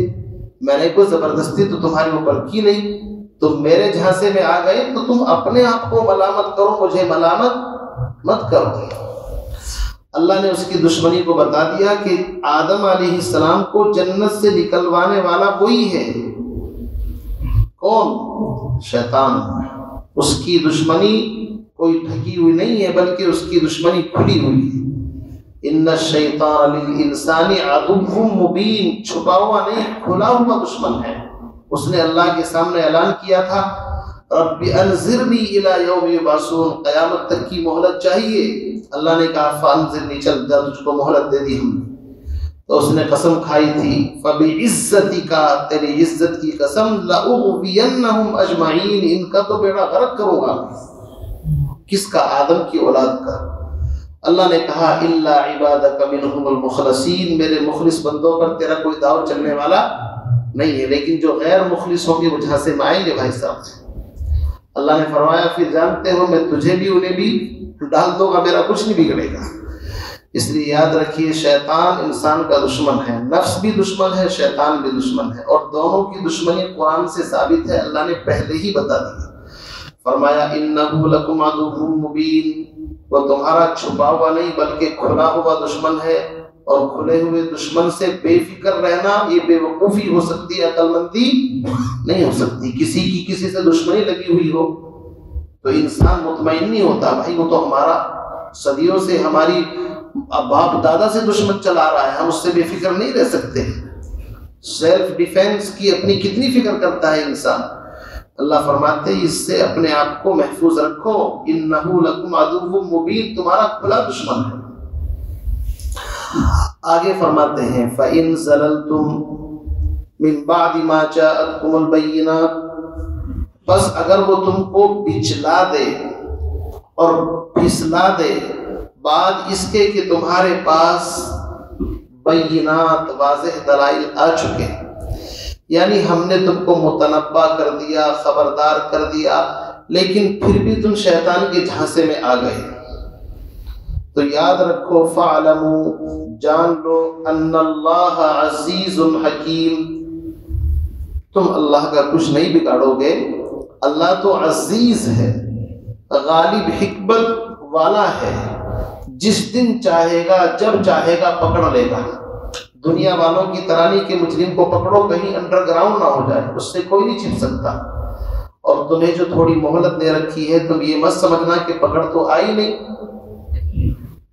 میں نے کوئی زبردستی تو تمہارے اوپر کی نہیں، تم میرے جھانسے میں آ گئے تو تم اپنے آپ کو ملامت کرو، مجھے ملامت مت کرو۔ اللہ نے اس کی دشمنی کو بتا دیا کہ آدم علیہ السلام کو جنت سے نکلوانے والا وہی ہے۔ کون؟ شیطان۔ اس کی دشمنی کوئی ڈھکی ہوئی نہیں ہے بلکہ اس کی دشمنی کھلی ہوئی ہے۔ ان الشیطان للانسان عدو مبین، چھپا ہوا نہیں کھلا ہوا دشمن ہے۔ اس نے اللہ کے سامنے اعلان کیا تھا رب انذرنی الی یوم یبعثون، قیامت تک کی مہلت چاہیے۔ اللہ نے کہا فانذرنی، چل جا تجھ کو مہلت دے دی ہم نے۔ تو اس نے قسم کھائی تھی فبعزتک، تیری عزت کی قسم، لاغوینہم اجمعین، ان کا تو بیڑا غرق کروں گا۔ کس کا؟ آدم کی اولاد کا۔ اللہ نے کہا الا عبادک منہم المخلصین، میرے مخلص بندوں پر تیرا کوئی داؤ چلنے والا نہیں ہے، لیکن جو غیر مخلص ہوں گے وہ جہاں سے آئیں گے بھائی صاحب۔ اللہ نے فرمایا پھر جانتے ہو میں تجھے بھی انہیں بھی ڈال دوں گا، میرا کچھ نہیں بگڑے گا۔ اس لیے یاد رکھیے شیطان انسان کا دشمن ہے، نفس بھی دشمن ہے، شیطان بھی دشمن ہے، اور دونوں کی دشمنی قرآن سے ثابت ہے، اللہ نے پہلے ہی بتا دیا۔ فرمایا انہ لکم عدو مبین، وہ تمہارا چھپا ہوا نہیں بلکہ کھلا ہوا دشمن ہے، اور کھلے ہوئے دشمن سے بے فکر رہنا یہ بے وقوفی ہو سکتی ہے، عقل مندی نہیں ہو سکتی۔ کسی کی کسی سے دشمنی لگی ہوئی ہو تو انسان مطمئن نہیں ہوتا، بھائی وہ تو ہمارا صدیوں سے ہماری باپ دادا سے دشمن چلا رہا ہے، ہم اس سے بے فکر نہیں رہ سکتے۔ سیلف ڈیفینس کی اپنی کتنی فکر کرتا ہے انسان۔ اللہ فرماتے ہیں اس سے اپنے آپ کو محفوظ رکھو، انہ لکم عدو مبین، تمہارا کھلا دشمن ہے۔ آگے فرماتے ہیں فَإِن زَلَلْتُم مِّن بَعْدِ مَا جَاءَتْكُمُ الْبَيِّنَاتُ، بس اگر وہ تم کو بچلا دے اور پھسلا دے بعد اس کے کہ تمہارے پاس بینات واضح دلائل آ چکے، یعنی ہم نے تم کو متنبع کر دیا، خبردار کر دیا، لیکن پھر بھی تم شیطان کے جھانسے میں آ گئے، تو یاد رکھو فَاعْلَمُوا، جان لو، ان اللہ عزیز حکیم، تم اللہ کا کچھ نہیں بگاڑو گے، اللہ تو عزیز ہے، غالب حکمت والا ہے، جس دن چاہے گا جب چاہے گا پکڑ لے گا۔ دنیا والوں کی طرح نہیں کہ مجرم کو پکڑو کہیں انڈر گراؤنڈ نہ ہو جائے، اس سے کوئی نہیں چھپ سکتا، اور تمہیں جو تھوڑی مہلت دے رکھی ہے تم یہ مت سمجھنا کہ پکڑ تو آئی نہیں۔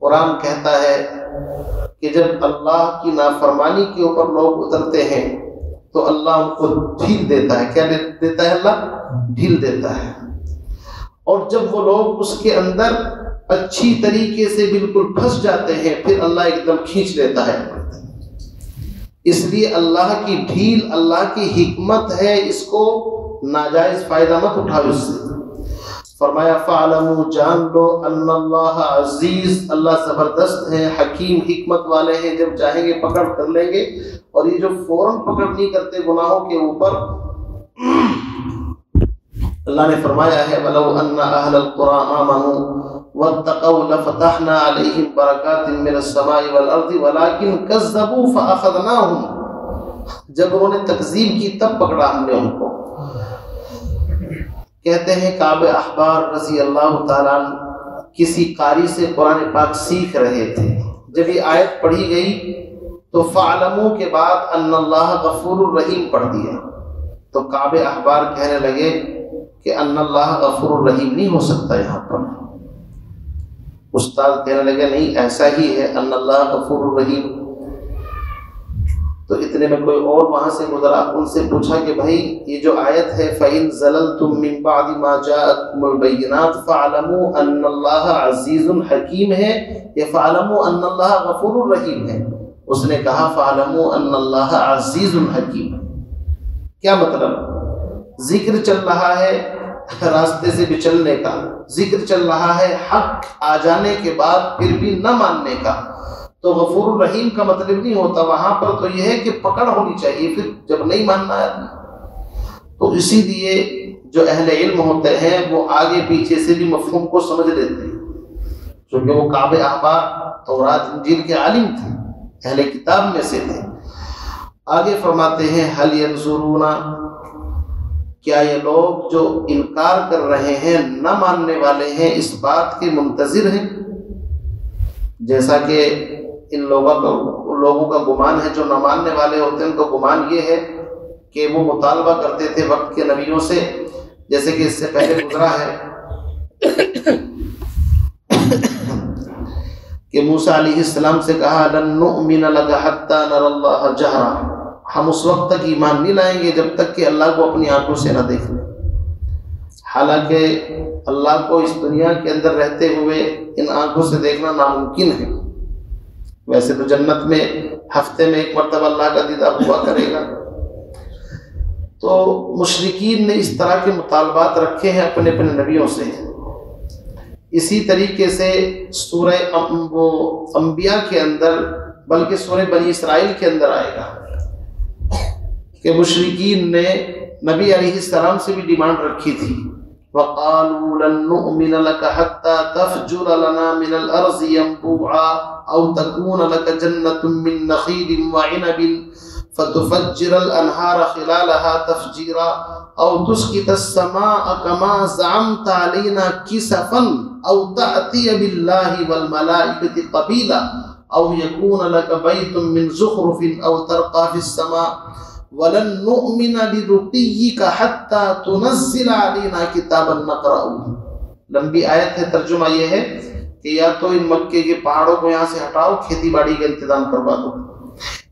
قرآن کہتا ہے کہ جب اللہ کی نافرمانی کے اوپر لوگ اترتے ہیں تو اللہ ان کو ڈھیل دیتا ہے۔ کیا دیتا ہے؟ اللہ ڈھیل دیتا ہے، اور جب وہ لوگ اس کے اندر اچھی طریقے سے بالکل پھنس جاتے ہیں پھر اللہ ایک دم کھینچ لیتا ہے۔ اس لیے اللہ کی ڈھیل اللہ کی حکمت ہے، اس کو ناجائز فائدہ مت اٹھاؤ اس سے۔ فرمایا فَاعْلَمُوا، جان لو، ان اللہ عزیز، اللہ زبردست ہے، حکیم حکمت والے ہیں، جب چاہیں گے پکڑ کر لیں گے، اور یہ جو فوراً پکڑ نہیں کرتے گناہوں کے اوپر، اللہ نے فرمایا ہے وَلَوْ أَنَّ أَهْلَ الْقُرَىٰ آمَنُوا وَاتَّقَوْا لَفَتَحْنَا عَلَيْهِمْ بَرَكَاتٍ مِّنَ السَّمَاءِ وَالْأَرْضِ وَلَٰكِن كَذَّبُوا فَأَخَذْنَاهُمْ، جب انہوں نے تکذیب کی تب پکڑا ہم نے ان کو۔ کہتے ہیں کعب احبار رضی اللہ تعالیٰ عنہ کسی قاری سے قرآن پاک سیکھ رہے تھے، جب یہ آیت پڑھی گئی تو فَاعْلَمُوا کے بعد ان اللہ غفور الرحیم پڑھ دیا، تو کعب احبار کہنے لگے کہ ان اللہ غفور الرحیم نہیں ہو سکتا یہاں پر۔ استاد کہنے لگے نہیں ایسا ہی ہے، ان اللہ غفور الرحیم۔ تو اتنے میں کوئی اور وہاں سے گزرا، ان سے پوچھا کہ بھائی یہ جو آیت ہے فَإِن زَلَلْتُم مِّن بَعْدِ مَا جَاءَتْكُمُ الْبَيِّنَاتُ فَاعْلَمُوا أَنَّ اللَّهَ عَزِيزٌ حَكِيمٌ ہے، یا فَاعْلَمُوا أَنَّ اللَّهَ غَفُورٌ رَحِيمٌ ہے؟ اس نے کہا فَاعْلَمُوا أَنَّ اللَّهَ عَزِيزٌ حَكِيمٌ۔ کیا مطلب؟ ذکر چل رہا ہے راستے سے بچلنے کا، ذکر چل رہا ہے حق آ جانے کے بعد پھر بھی نہ ماننے کا، تو غفور الرحیم کا مطلب نہیں ہوتا، وہاں پر تو یہ ہے کہ پکڑ ہونی چاہیے پھر جب نہیں ماننا ہے۔ تو اسی لیے جو اہل علم ہوتے ہیں وہ آگے پیچھے سے بھی مفہوم کو سمجھ لیتے ہیں، کیونکہ وہ کعب احبار تورات انجیل کے عالم تھے، اہل کتاب میں سے تھے۔ آگے فرماتے ہیں هل ينظرون، کیا یہ لوگ جو انکار کر رہے ہیں نہ ماننے والے ہیں اس بات کے منتظر ہیں؟ جیسا کہ ان لوگوں کا گمان ہے جو نہ ماننے والے ہوتے ہیں، ان کا گمان یہ ہے کہ وہ مطالبہ کرتے تھے وقت کے نبیوں سے، جیسے کہ اس سے پہلے گزرا ہے کہ موسیٰ علیہ السلام سے کہا لن نؤمن لک حتی نر اللہ جہرا، ہم اس وقت تک ایمان نہیں لائیں گے جب تک کہ اللہ کو اپنی آنکھوں سے نہ دیکھ لیں۔ حالانکہ اللہ کو اس دنیا کے اندر رہتے ہوئے ان آنکھوں سے دیکھنا ناممکن ہے۔ ویسے تو جنت میں ہفتے میں ایک مرتبہ اللہ کا دیدار ہوا کرے گا۔ تو مشرکین نے اس طرح کے مطالبات رکھے ہیں اپنے اپنے نبیوں سے۔ اسی طریقے سے سورہ انبیاء کے اندر، بلکہ سورہ بنی اسرائیل کے اندر آئے گا کہ مشرکین نے نبی علیہ السلام سے بھی ڈیمانڈ رکھی تھی، وَقَالُوا لَن نُؤْمِنَ لَكَ حَتَّى تَفْجُرَ لَنَا مِنَ الْأَرْضِ يَنبُوعًا أَوْ تَكُونَ لَكَ جَنَّةٌ مِّن نَخِيلٍ وَعِنَبٍ فَتُفَجِّرَ الْأَنْهَارَ خِلَالَهَا تَفْجِيرًا أَوْ تُسْقِطَ السَّمَاءَ كَمَا زَعَمْتَ عَلَيْنَا كِسَفًا أَوْ تَأْتِيَ بِاللَّهِ وَالْمَلَائِكَةِ قَبِيلًا أَوْ يَكُونَ لَكَ بَيْتٌ مِّن زُخْرُفٍ أَوْ تَرْقَىٰ فِي السَّمَاءِ وَلَن نُؤْمِنَ لِرُقِيِّكَ حَتَّىٰ تُنَزِّلَ عَلَيْنَا كِتَابًا نَقْرَؤُهُ۔ لمبی آیت ہے، ترجمہ یہ ہے کہ یا تو ان مکے کے پہاڑوں کو یہاں سے ہٹاؤ، کھیتی باڑی کا انتظام کروا دو،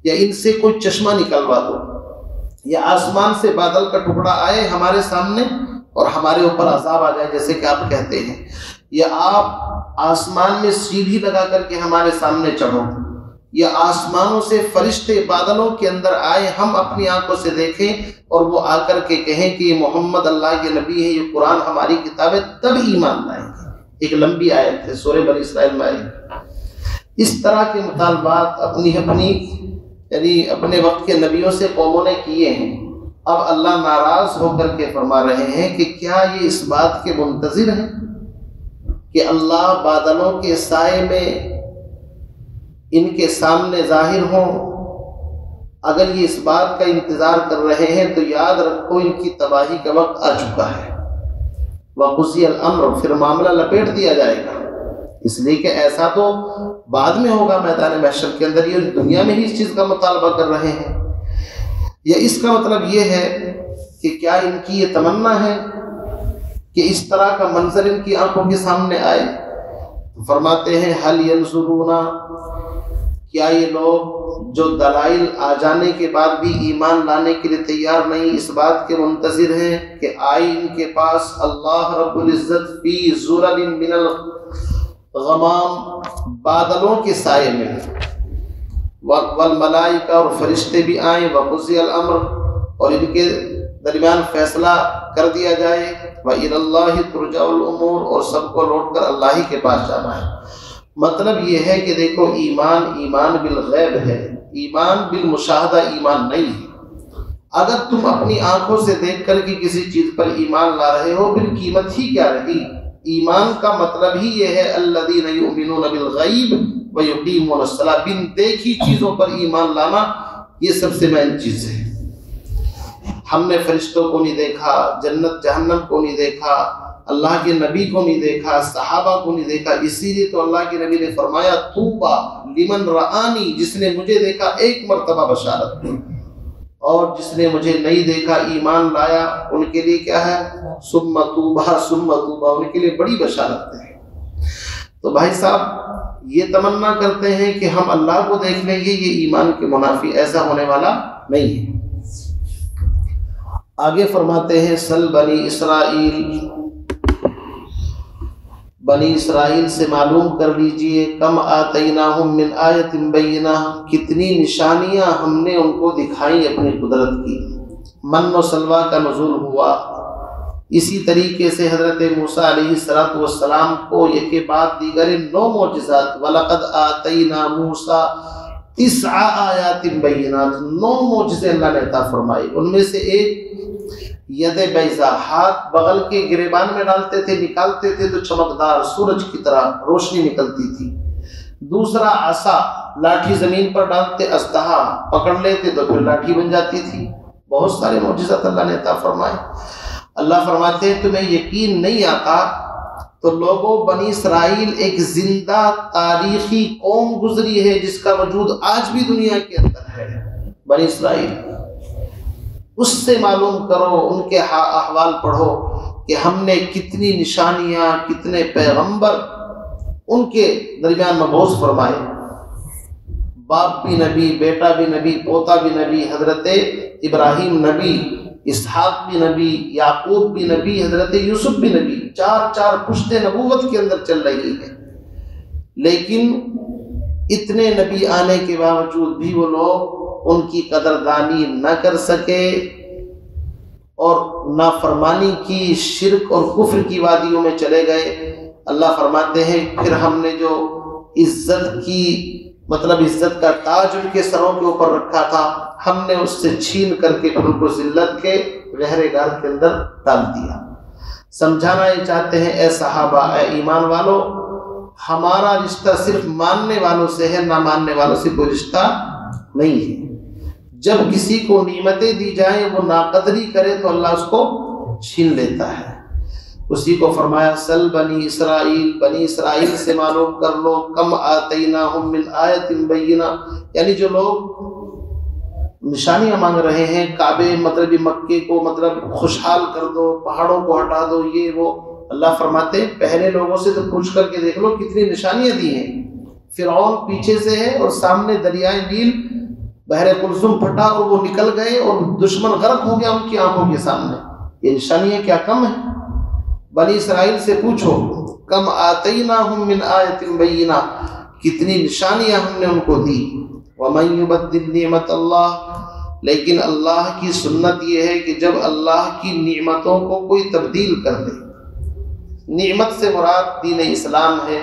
یا ان سے کوئی چشمہ نکلوا دو، یا آسمان سے بادل کا ٹکڑا آئے ہمارے سامنے اور ہمارے اوپر عذاب آ جائے جیسے کہ آپ کہتے ہیں، یا آپ آسمان میں سیڑھی لگا کر کے ہمارے سامنے چڑھو، یا آسمانوں سے فرشتے بادلوں کے اندر آئے، ہم اپنی آنکھوں سے دیکھیں اور وہ آ کر کے کہیں کہ یہ محمد اللہ کے نبی ہے، یہ قرآن ہماری کتاب ہے، تب ایمان لائیں گے۔ ایک لمبی آیت ہے، سورہ بنی اسرائیل میں آئی۔ اس طرح کے مطالبات یعنی اپنے وقت کے نبیوں سے قوموں نے کیے ہیں۔ اب اللہ ناراض ہو کر کے فرما رہے ہیں کہ کیا یہ اس بات کے منتظر ہیں کہ اللہ بادلوں کے سائے میں ان کے سامنے ظاہر ہوں؟ اگر یہ اس بات کا انتظار کر رہے ہیں تو یاد رکھو ان کی تباہی کا وقت آ چکا ہے۔ وَقُضِيَ الْأَمْرُ، پھر معاملہ لپیٹ دیا جائے گا، اس لیے کہ ایسا تو بعد میں ہوگا میدان محشر کے اندر، یہ دنیا میں ہی اس چیز کا مطالبہ کر رہے ہیں۔ یا اس کا مطلب یہ ہے کہ کیا ان کی یہ تمنا ہے کہ اس طرح کا منظر ان کی آنکھوں کے سامنے آئے؟ فرماتے ہیں هَلْ يَنْظُرُونَ، کیا یہ لوگ جو دلائل آ جانے کے بعد بھی ایمان لانے کے لیے تیار نہیں، اس بات کے منتظر ہیں کہ آئی ان کے پاس اللہ رب العزت فی ظلل من الغمام، بادلوں کے سائے میں، والملائکہ، اور فرشتے بھی آئیں، وقضی الامر، اور ان کے درمیان فیصلہ کر دیا جائے، وَإِلَى اللَّهِ تُرْجَعُ الْأُمُورُ، اور سب کو لوٹ کر اللہ ہی کے پاس جانا ہے۔ مطلب یہ ہے کہ دیکھو ایمان بالغیب ہے، ایمان بالمشاہدہ ایمان نہیں ہے۔ اگر تم اپنی آنکھوں سے دیکھ کر کے کسی چیز پر ایمان لا رہے ہو، پھر قیمت ہی کیا رہی؟ ایمان کا مطلب ہی یہ ہے الذین یؤمنون بالغیب ویقیمون الصلاۃ، بن دیکھی چیزوں پر ایمان لانا یہ سب سے مین چیز ہے۔ ہم نے فرشتوں کو نہیں دیکھا، جنت جہنم کو نہیں دیکھا، اللہ کے نبی کو نہیں دیکھا، صحابہ کو نہیں دیکھا، اسی لیے تو اللہ کے نبی نے فرمایا طوبیٰ لمن رآنی، جس نے مجھے دیکھا ایک مرتبہ بشارت دی، اور جس نے مجھے نہیں دیکھا ایمان لایا ان کے لیے کیا ہے؟ ثم طوبیٰ ثم طوبیٰ، ان کے لیے بڑی بشارت ہے۔ تو بھائی صاحب یہ تمنا کرتے ہیں کہ ہم اللہ کو دیکھ لیں گے، یہ ایمان کے منافی، ایسا ہونے والا نہیں ہے۔ آگے فرماتے ہیں سل بنی اسرائیل، بنی اسرائیل سے معلوم کر لیجئے، کم آتیناہم من آیت بینہ، کتنی نشانیاں ہم نے ان کو دکھائیں اپنی قدرت کی۔ من و سلوہ کا نزول ہوا، اسی طریقے سے حضرت موسیٰ علیہ السلام کو یہ کے بعد دیگر 9 معجزات، وَلَقَدْ آتَيْنَا مُوسَىٰ 9 آیات بینات، 9 معجزے اللہ نے عطا فرمائی۔ ان میں سے ایک ید بیضا، ہاتھ بغل کے گریبان میں ڈالتے تھے، نکالتے تھے تو چمکدار سورج کی طرح روشنی نکلتی تھی۔ دوسرا عصا، لاٹھی زمین پر ڈالتے، اژدہا پکڑ لیتے تو پھر لاٹھی بن جاتی تھی۔ بہت سارے معجزات اللہ نے عطا فرمائے۔ اللہ فرماتے ہیں تمہیں یقین نہیں آتا تو لوگوں، بنی اسرائیل ایک زندہ تاریخی قوم گزری ہے جس کا وجود آج بھی دنیا کے اندر ہے۔ بنی اسرائیل، اس سے معلوم کرو، ان کے احوال پڑھو کہ ہم نے کتنی نشانیاں، کتنے پیغمبر ان کے درمیان مبعوث فرمائے. باپ بھی نبی، بیٹا بھی نبی، پوتا بھی نبی، حضرت ابراہیم نبی، اسحاق بھی نبی، یعقوب بھی نبی، حضرت یوسف بھی نبی، چار پشتیں نبوت کے اندر چل رہی ہیں. لیکن اتنے نبی آنے کے باوجود بھی وہ لوگ ان کی قدردانی نہ کر سکے اور نافرمانی کی، شرک اور کفر کی وادیوں میں چلے گئے. اللہ فرماتے ہیں پھر ہم نے جو عزت کی عزت کا تاج ان کے سروں کے اوپر رکھا تھا، ہم نے اس سے چھین کر کے ان کو ذلت کے گہرے گار کے اندر ڈال دیا. سمجھانا یہ چاہتے ہیں اے صحابہ، اے ایمان والو، ہمارا رشتہ صرف ماننے والوں سے ہے، نہ ماننے والوں سے کوئی رشتہ نہیں ہے. جب کسی کو نعمتیں دی جائیں وہ ناقدری کرے تو اللہ اس کو چھین لیتا ہے. اسی کو فرمایا سل بنی اسرائیل سے معلوم کر لو کم آتیناہم من آیت بینہ، یعنی جو لوگ نشانیاں مانگ رہے ہیں، کعبے مکے کو خوشحال کر دو، پہاڑوں کو ہٹا دو، یہ وہ، اللہ فرماتے ہیں پہلے لوگوں سے تو پوچھ کر کے دیکھ لو کتنی نشانیاں دی ہیں. فرعون پیچھے سے ہے اور سامنے دریائے نیل بحر کلثوم پھٹا اور وہ نکل گئے اور دشمن غرق ہو گیا ان کی آنکھوں کے سامنے. یہ نشانیاں کیا کم ہیں؟ بنی اسرائیل سے پوچھو کم آتیناہم من آیت بینہ، کتنی نشانیاں ہم نے ان کو دی. ومن یبدل نعمت اللہ، لیکن اللہ کی سنت یہ ہے کہ جب اللہ کی نعمتوں کو کوئی تبدیل کر دے، نعمت سے مراد دین اسلام ہے،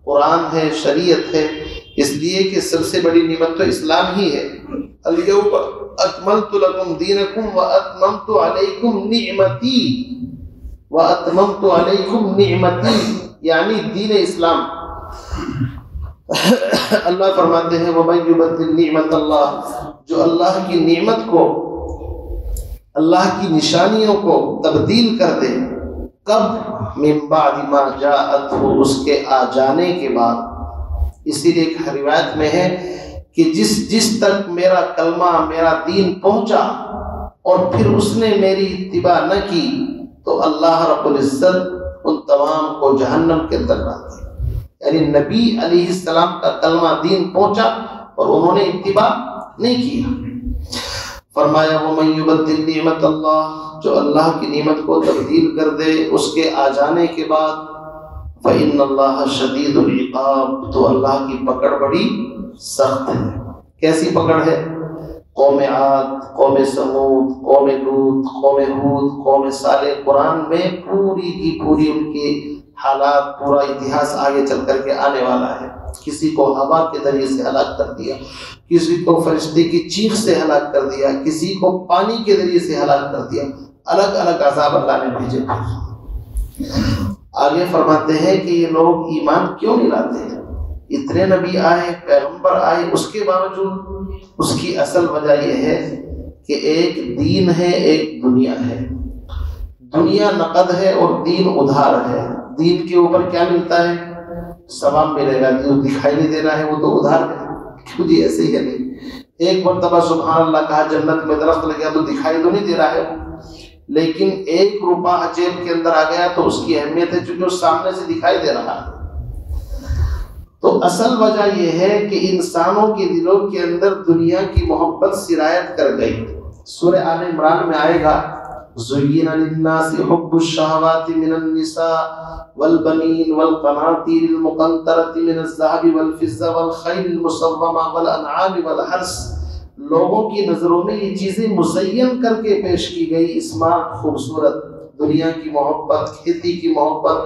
قرآن ہے، شریعت ہے، اس لیے کہ سب سے بڑی نعمت تو اسلام ہی ہے. الیوم اکملت لکم دینکم واتممت علیکم نعمتی، واتممت علیکم نعمتی یعنی دین اسلام. اللہ فرماتے ہیں ومن یبدل نعمت اللہ، جو اللہ کی نعمت کو، اللہ کی نشانیوں کو تبدیل کر دے. کب؟ من بعد ما جاءتہ، اس کے آ جانے کے بعد. اسی لیے ایک روایت میں ہے کہ جس تک میرا کلمہ، میرا دین پہنچا اور پھر اس نے میری اتباع نہ کی تو اللہ رب العزت ان تمام کو جہنم کے اندر ڈال دے. یعنی نبی علیہ السلام کا کلمہ دین پہنچا اور انہوں نے اتباع نہیں کیا. فرمایا ومن یبدل نعمت اللہ، جو اللہ کی نعمت کو تبدیل کر دے اس کے آ جانے کے بعد، فإن اللہ شدید العقاب، تو اللہ کی پکڑ بڑی سخت ہے. کیسی پکڑ ہے؟ قوم عاد، قوم سمود، قوم لوط، قوم ہود، قوم صالح، قرآن میں پوری کی پوری ان کی حالات، پورا اتہاس آگے چل کر کے آنے والا ہے. کسی کو ہوا کے ذریعے سے ہلاک کر دیا، کسی کو فرشتے کی چیخ سے ہلاک کر دیا، کسی کو پانی کے ذریعے سے ہلاک کر دیا. الگ الگ عذاب اللہ نے بھیجے. آگے فرماتے ہیں کہ یہ لوگ ایمان کیوں نہیں لاتے ہیں؟ اتنے نبی آئے، پیغمبر آئے، اس کے باوجود اس کی اصل وجہ یہ ہے کہ ایک دین ہے، ایک دنیا ہے. دنیا نقد ہے اور دین ادھار ہے. دین کے اوپر کیا ملتا ہے؟ ثواب ملے گا. جو دکھائی نہیں دے رہا ہے وہ تو ادھار ہے. کیوں جی؟ ایسے ہی ہے نہیں. ایک مرتبہ سبحان اللہ کہا جنت میں درخت لگیا تو دکھائی تو نہیں دے رہا ہے، لیکن 1 روپہ جیب کے اندر آ گیا تو اس کی اہمیت ہے چونکہ اس سامنے سے دکھائی دے رہا ہے. تو اصل وجہ یہ ہے کہ انسانوں کے دلوں کے اندر دنیا کی محبت سرایت کر گئی. سورہ آل عمران میں آئے گا زُيِّنَ لِلنَّاسِ حُبُّ الشَّهَوَاتِ مِنَ النِّسَاءِ وَالْبَنِينَ وَالْقَنَاطِيرِ الْمُقَنطَرَةِ مِنَ الذَّهَبِ وَالْفِضَّةِ وَالْخَيْلِ الْمُسَوَّمَةِ وَالْأَنْعَامِ وَالْحَرْثِ. لوگوں کی نظروں میں یہ چیزیں مزین کر کے پیش کی گئی، اسمارٹ، خوبصورت. دنیا کی محبت، کھیتی کی محبت،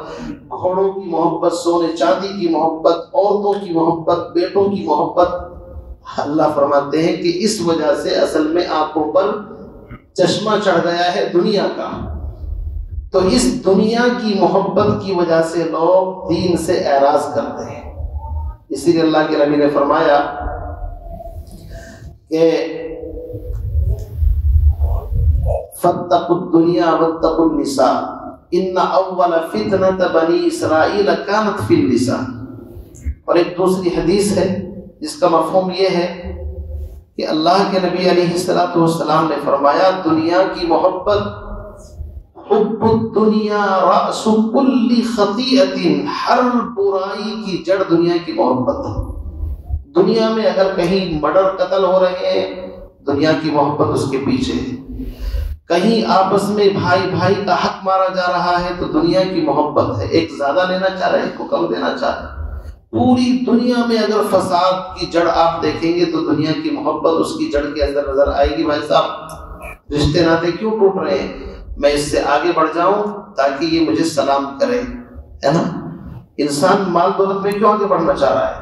گھوڑوں کی محبت، سونے چاندی کی محبت، عورتوں کی محبت، بیٹوں کی محبت. اللہ فرماتے ہیں کہ اس وجہ سے اصل میں آنکھوں پر چشمہ چڑھ گیا ہے دنیا کا. تو اس دنیا کی محبت کی وجہ سے لوگ دین سے اعراض کرتے ہیں. اسی لیے اللہ کے نبی نے فرمایا کہ فَاتَّقُوا الدُّنْيَا وَاتَّقُوا النِّسَاءَ إِنَّ أَوَّلَ فِتْنَةَ بَنِي إِسْرَائِيلَ كَانَتْ فِي النِّسَاءِ. اور ایک دوسری حدیث ہے جس کا مفہوم یہ ہے کہ اللہ کے نبی علیہ الصلوۃ والسلام نے فرمایا دنیا کی محبت حب الدنیا رأس کل خطیئۃ، ہر برائی کی جڑ دنیا کی محبت ہے۔ دنیا میں اگر کہیں مرڈر قتل ہو رہے ہیں، دنیا کی محبت اس کے پیچھے ہے۔ کہیں آپس میں بھائی بھائی کا حق مارا جا رہا ہے تو دنیا کی محبت ہے، ایک زیادہ لینا چاہ رہے ہیں، ایک کو کم دینا چاہ رہے ہیں۔ پوری دنیا میں اگر فساد کی جڑ آپ دیکھیں گے تو دنیا کی محبت اس کی جڑ کے اندر نظر آئے گی۔ بھائی صاحب رشتے ناطے کیوں ٹوٹ رہے ہیں؟ میں اس سے آگے بڑھ جاؤں تاکہ یہ مجھے سلام کرے، ہے نا؟ انسان مال دولت میں کیوں آگے بڑھنا چاہ رہا ہے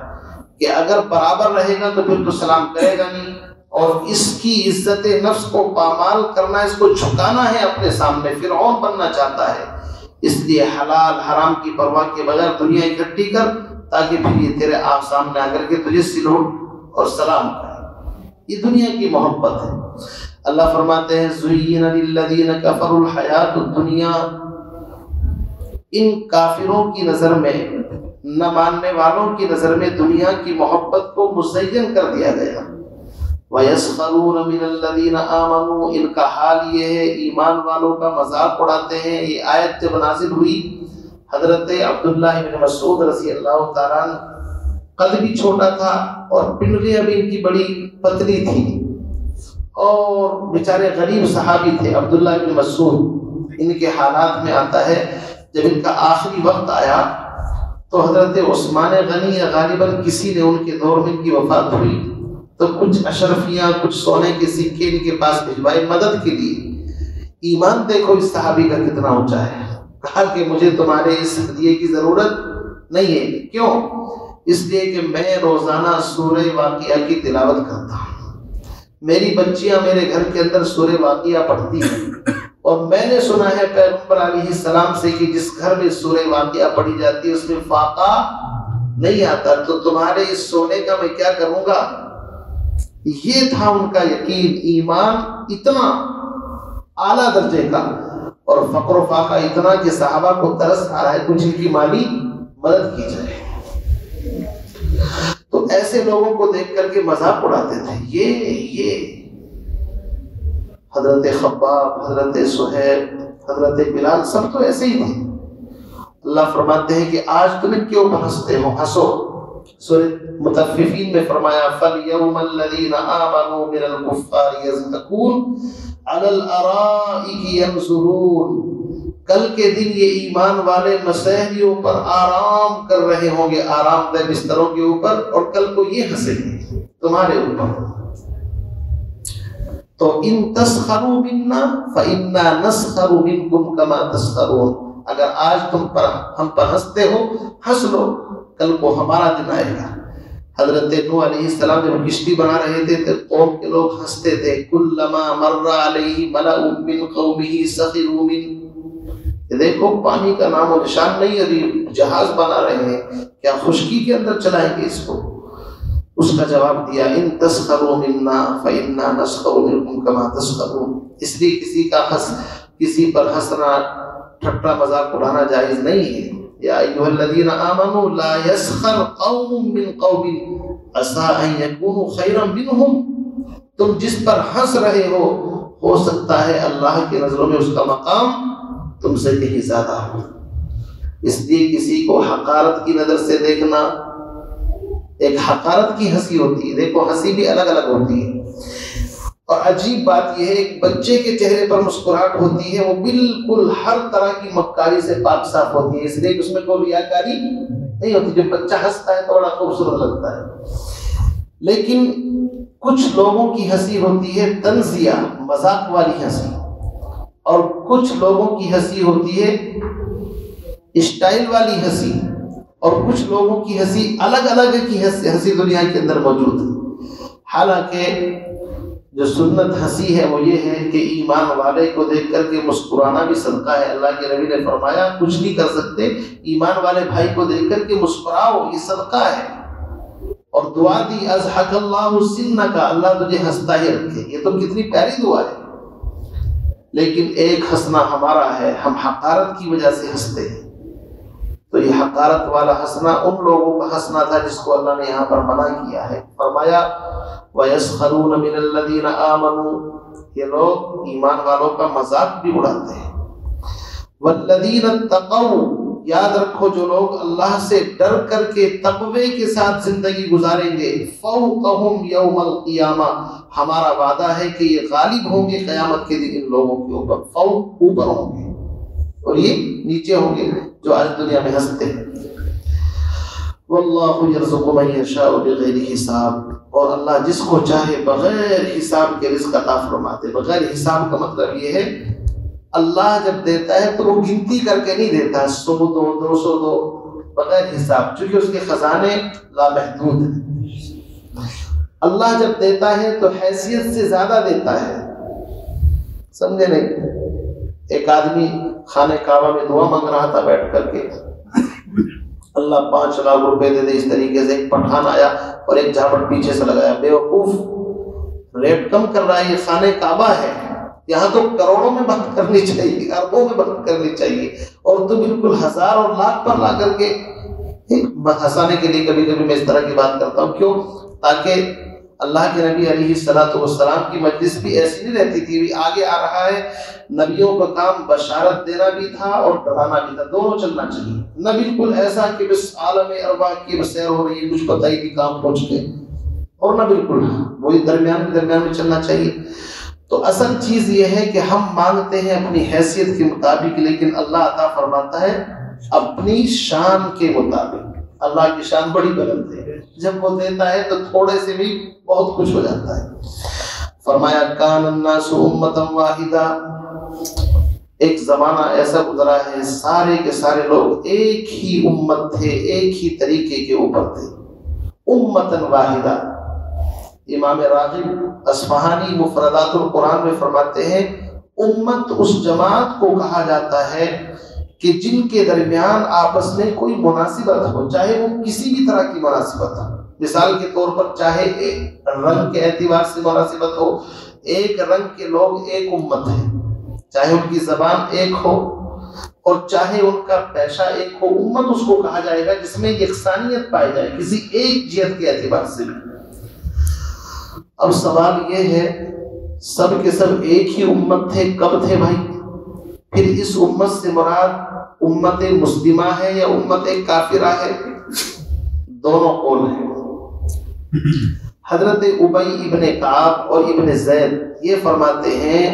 کہ اگر برابر رہے گا تو پھر تو سلام کرے گا نہیں، اور اس کی عزت نفس کو پامال کرنا، اس کو جھکانا ہے اپنے سامنے، فرعون بننا چاہتا ہے۔ اس لیے حلال حرام کی پرواہ کے بغیر دنیا اکٹھی کر، تاکہ پھر یہ تیرے آپ سامنے آ کر کے تجھے سلوٹ اور سلام کرے۔ یہ دنیا کی محبت ہے۔ اللہ فرماتے ہیں زُيِّنَ لِلَّذِينَ كَفَرُوا الْحَيَاةُ الدُّنْيَا، ان کافروں کی نظر میں، نہ ماننے والوں کی نظر میں دنیا کی محبت کو مزین کر دیا گیا۔ وَيَسْخَرُونَ مِنَ الَّذِينَ آمَنُوا، ان کا حال یہ ہے ایمان والوں کا مذاق اڑاتے ہیں۔ یہ آیت جب نازل ہوئی، حضرت عبداللہ بن مسعود رضی اللہ تعالیٰ عنہ قد بھی چھوٹا تھا اور پنڈلیاں بھی ان کی بڑی پتلی تھی، اور بیچارے غریب صحابی تھے عبداللہ بن مسعود۔ ان کے حالات میں آتا ہے جب ان کا آخری وقت آیا تو حضرت عثمان غنی یا غالباً کسی نے ان کے دور میں ان کی وفات ہوئی تو کچھ اشرفیاں، کچھ سونے کے سکے ان کے پاس بھجوائے مدد کے لیے۔ ایمان دیکھو اس صحابی کا کتنا اونچا ہے۔ کہا کہ مجھے تمہارے اس ہدیے کی ضرورت نہیں ہے۔ کیوں؟ اس لیے کہ میں روزانہ سورہ واقعہ کی تلاوت کرتا ہوں، میری بچیاں میرے گھر کے اندر سورہ واقعہ پڑھتی ہیں، اور میں نے سنا ہے پیغمبر علیہ السلام سے کہ جس گھر میں سورہ واقعہ پڑھی جاتی ہے اس میں فاقہ نہیں آتا، تو تمہارے اس سونے کا میں کیا کروں گا؟ یہ تھا ان کا یقین، ایمان اتنا اعلیٰ درجے کا، اور فقر و فاقہ اتنا کہ صحابہ کو ترس آ رہا ہے کچھ ان کی مالی مدد کی جائے۔ تو ایسے لوگوں کو دیکھ کر کے مذاق اڑاتے تھے۔ یہ حضرت خباب، حضرت سہیب، حضرت بلال سب تو ایسے ہی تھے۔ اللہ فرماتے ہیں کہ آج تم ان کے اوپر ہنستے ہو، ہنسو۔ سورہ مطففین میں فرمایا فَالْيَوْمَ الَّذِينَ آمَنُوا مِنَ الْكُفَّارِ يَضْحَكُونَ عَلَى الْأَرَائِكِ يَنْظُرُونَ، کل کے دن یہ ایمان والے مسیحیوں پر آرام کر رہے ہوں گے، آرام دہ بستروں کے اوپر، اور کل کو یہ ہنسیں گے تمہارے اوپر۔ تو ان تسخروا منا فإنا نسخر منکم کما تسخرون، اگر آج تم پر ہم پر ہنستے ہو، ہنس لو، کل کو ہمارا دن آئے گا۔ حضرت نوح علیہ السلام جب کشتی بنا رہے تھے تو قوم کے لوگ ہنستے تھے، کلما مر علیہ ملأ من قومہ سخروا منہ، دیکھو پانی کا نام و نشان نہیں، ابھی جہاز بنا رہے ہیں، کیا خشکی کے اندر چلائیں گے اس کو؟ اس کا جواب دیا ان تسخروا منا فإنا نسخر منکم کما تسخرون۔ اس لیے کسی پر ہنسنا، ٹھٹا مذاق اڑانا جائز نہیں ہے۔ یا ایھا الذین آمنوا لا یسخر قوم من قوم عسى ان یکونوا خیرا منہم، تم جس پر ہنس رہے ہو سکتا ہے اللہ کی نظروں میں اس کا مقام تم سے کہیں زیادہ ہو۔ اس لیے کسی کو حقارت کی نظر سے دیکھنا، ایک حقارت کی ہنسی ہوتی ہے، دیکھو ہنسی بھی الگ الگ ہوتی ہے، اور عجیب بات یہ ہے ایک بچے کے چہرے پر مسکراہٹ ہوتی ہے، وہ بالکل ہر طرح کی مکاری سے پاک صاف ہوتی ہے، اس لیے کہ اس میں کوئی ریاکاری نہیں ہوتی۔ جب بچہ ہنستا ہے تو بڑا خوبصورت لگتا ہے۔ لیکن کچھ لوگوں کی ہنسی ہوتی ہے طنزیہ، مذاق والی ہنسی، اور کچھ لوگوں کی ہنسی ہوتی ہے اسٹائل والی ہنسی، اور کچھ لوگوں کی ہنسی الگ الگ کی ہنسی دنیا کے اندر موجود ہے۔ حالانکہ جو سنت ہنسی ہے وہ یہ ہے کہ ایمان والے کو دیکھ کر کے مسکرانا بھی صدقہ ہے۔ اللہ کے نبی نے فرمایا کچھ نہیں کر سکتے، ایمان والے بھائی کو دیکھ کر کے مسکراؤ، یہ صدقہ ہے۔ اور دعا دی اضحک اللہ سنک، اللہ تجھے ہنستا ہی رکھے، یہ تو کتنی پیاری دعا ہے۔ لیکن ایک ہنسنا ہمارا ہے، ہم حقارت کی وجہ سے ہنستے ہیں، تو یہ حقارت والا ہنسنا ان لوگوں کا ہنسنا تھا جس کو اللہ نے یہاں پر منع کیا ہے۔ فرمایا وَيَسْخَرُونَ مِنَ الَّذِينَ آمَنُوا، یہ لوگ ایمان والوں کا مذاق بھی اڑاتے ہیں۔ والذین اتقوا، یاد رکھو جو لوگ اللہ سے ڈر کر کے تقوی کے ساتھ زندگی گزاریں گے، فوقہم یوم القیامہ، ہمارا وعدہ ہے کہ یہ غالب ہوں گے قیامت کے دن ان لوگوں کے اوپر، فوق اوپر ہوں گے اور یہ نیچے ہوں گے جو آج دنیا میں ہنستے ہیں۔ واللہ یرزق من یشاء بغیر حساب، اور اللہ جس کو چاہے بغیر حساب کے رزق عطا فرماتے۔ بغیر حساب کا مطلب یہ ہے اللہ جب دیتا ہے تو وہ گنتی کر کے نہیں دیتا 100 دو 200 دو، بغیر حساب، چونکہ اس کے خزانے لامحدود ہیں۔ اللہ جب دیتا ہے تو حیثیت سے زیادہ دیتا ہے، سمجھے نہیں؟ ایک آدمی خانہ کعبہ میں دعا مانگ رہا تھا بیٹھ کر کے، اللہ 5 لاکھ روپے دے دے، اس طریقے سے ایک پٹھان آیا اور ایک جھاپٹ پیچھے سے لگایا، بے وقوف ریٹ کم کر رہا ہے، یہ خانہ کعبہ ہے، یہاں تو کروڑوں میں بات کرنی چاہیے، اربوں میں بات کرنی چاہیے، اور تو بالکل 1000 اور لاکھ پر لا کر کے ہنسانے کے لیے کبھی کبھی میں اس طرح کی بات کرتا ہوں، کیوں؟ تاکہ اللہ کے نبی علیہ السلام کی مجلس بھی ایسی نہیں رہتی تھی، بھی آگے آ رہا ہے، نبیوں کا کام بشارت دینا بھی تھا اور ڈرانا بھی تھا، دونوں چلنا چاہیے، نہ بالکل ایسا کہ بس عالم ارواح کی سیر ہو رہی ہے، کچھ پتہ ہی نہیں کام پہنچ گئے، اور نہ بالکل وہی درمیان میں چلنا چاہیے۔ تو اصل چیز یہ ہے کہ ہم مانگتے ہیں اپنی حیثیت کے مطابق، لیکن اللہ عطا فرماتا ہے اپنی شان کے مطابق۔ اللہ کی شان بڑی بلند ہے، جب وہ دیتا ہے تو تھوڑے سے بھی بہت کچھ ہو جاتا ہے۔ فرمایا کان الناس امتا واحدہ، ایک زمانہ ایسا گزرا ہے سارے کے سارے لوگ ایک ہی امت تھے، ایک ہی طریقے کے اوپر تھے، امتا واحدہ۔ امام راغب اصفہانی مفردات القرآن میں فرماتے ہیں امت اس جماعت کو کہا جاتا ہے کہ جن کے درمیان آپس میں کوئی مناسبت ہو، چاہے وہ کسی بھی طرح کی مناسبت ہو، مثال کے طور پر چاہے ایک رنگ کے اعتبار سے مناسبت ہو، ایک رنگ کے لوگ ایک امت ہیں، چاہے ان کی زبان ایک ہو اور چاہے ان کا پیشہ ایک ہو، امت اس کو کہا جائے گا جس میں یکسانیت پائی جائے کسی ایک جہت کے اعتبار سے بھی۔ اب سوال یہ ہے سب کے سب ایک ہی امت تھے، کب تھے بھائی؟ پھر اس امت سے مراد امت مسلمہ ہے یا امت کافرہ ہے؟ دونوں قول ہیں۔ حضرت ابی ابن کعب اور ابن زید یہ فرماتے ہیں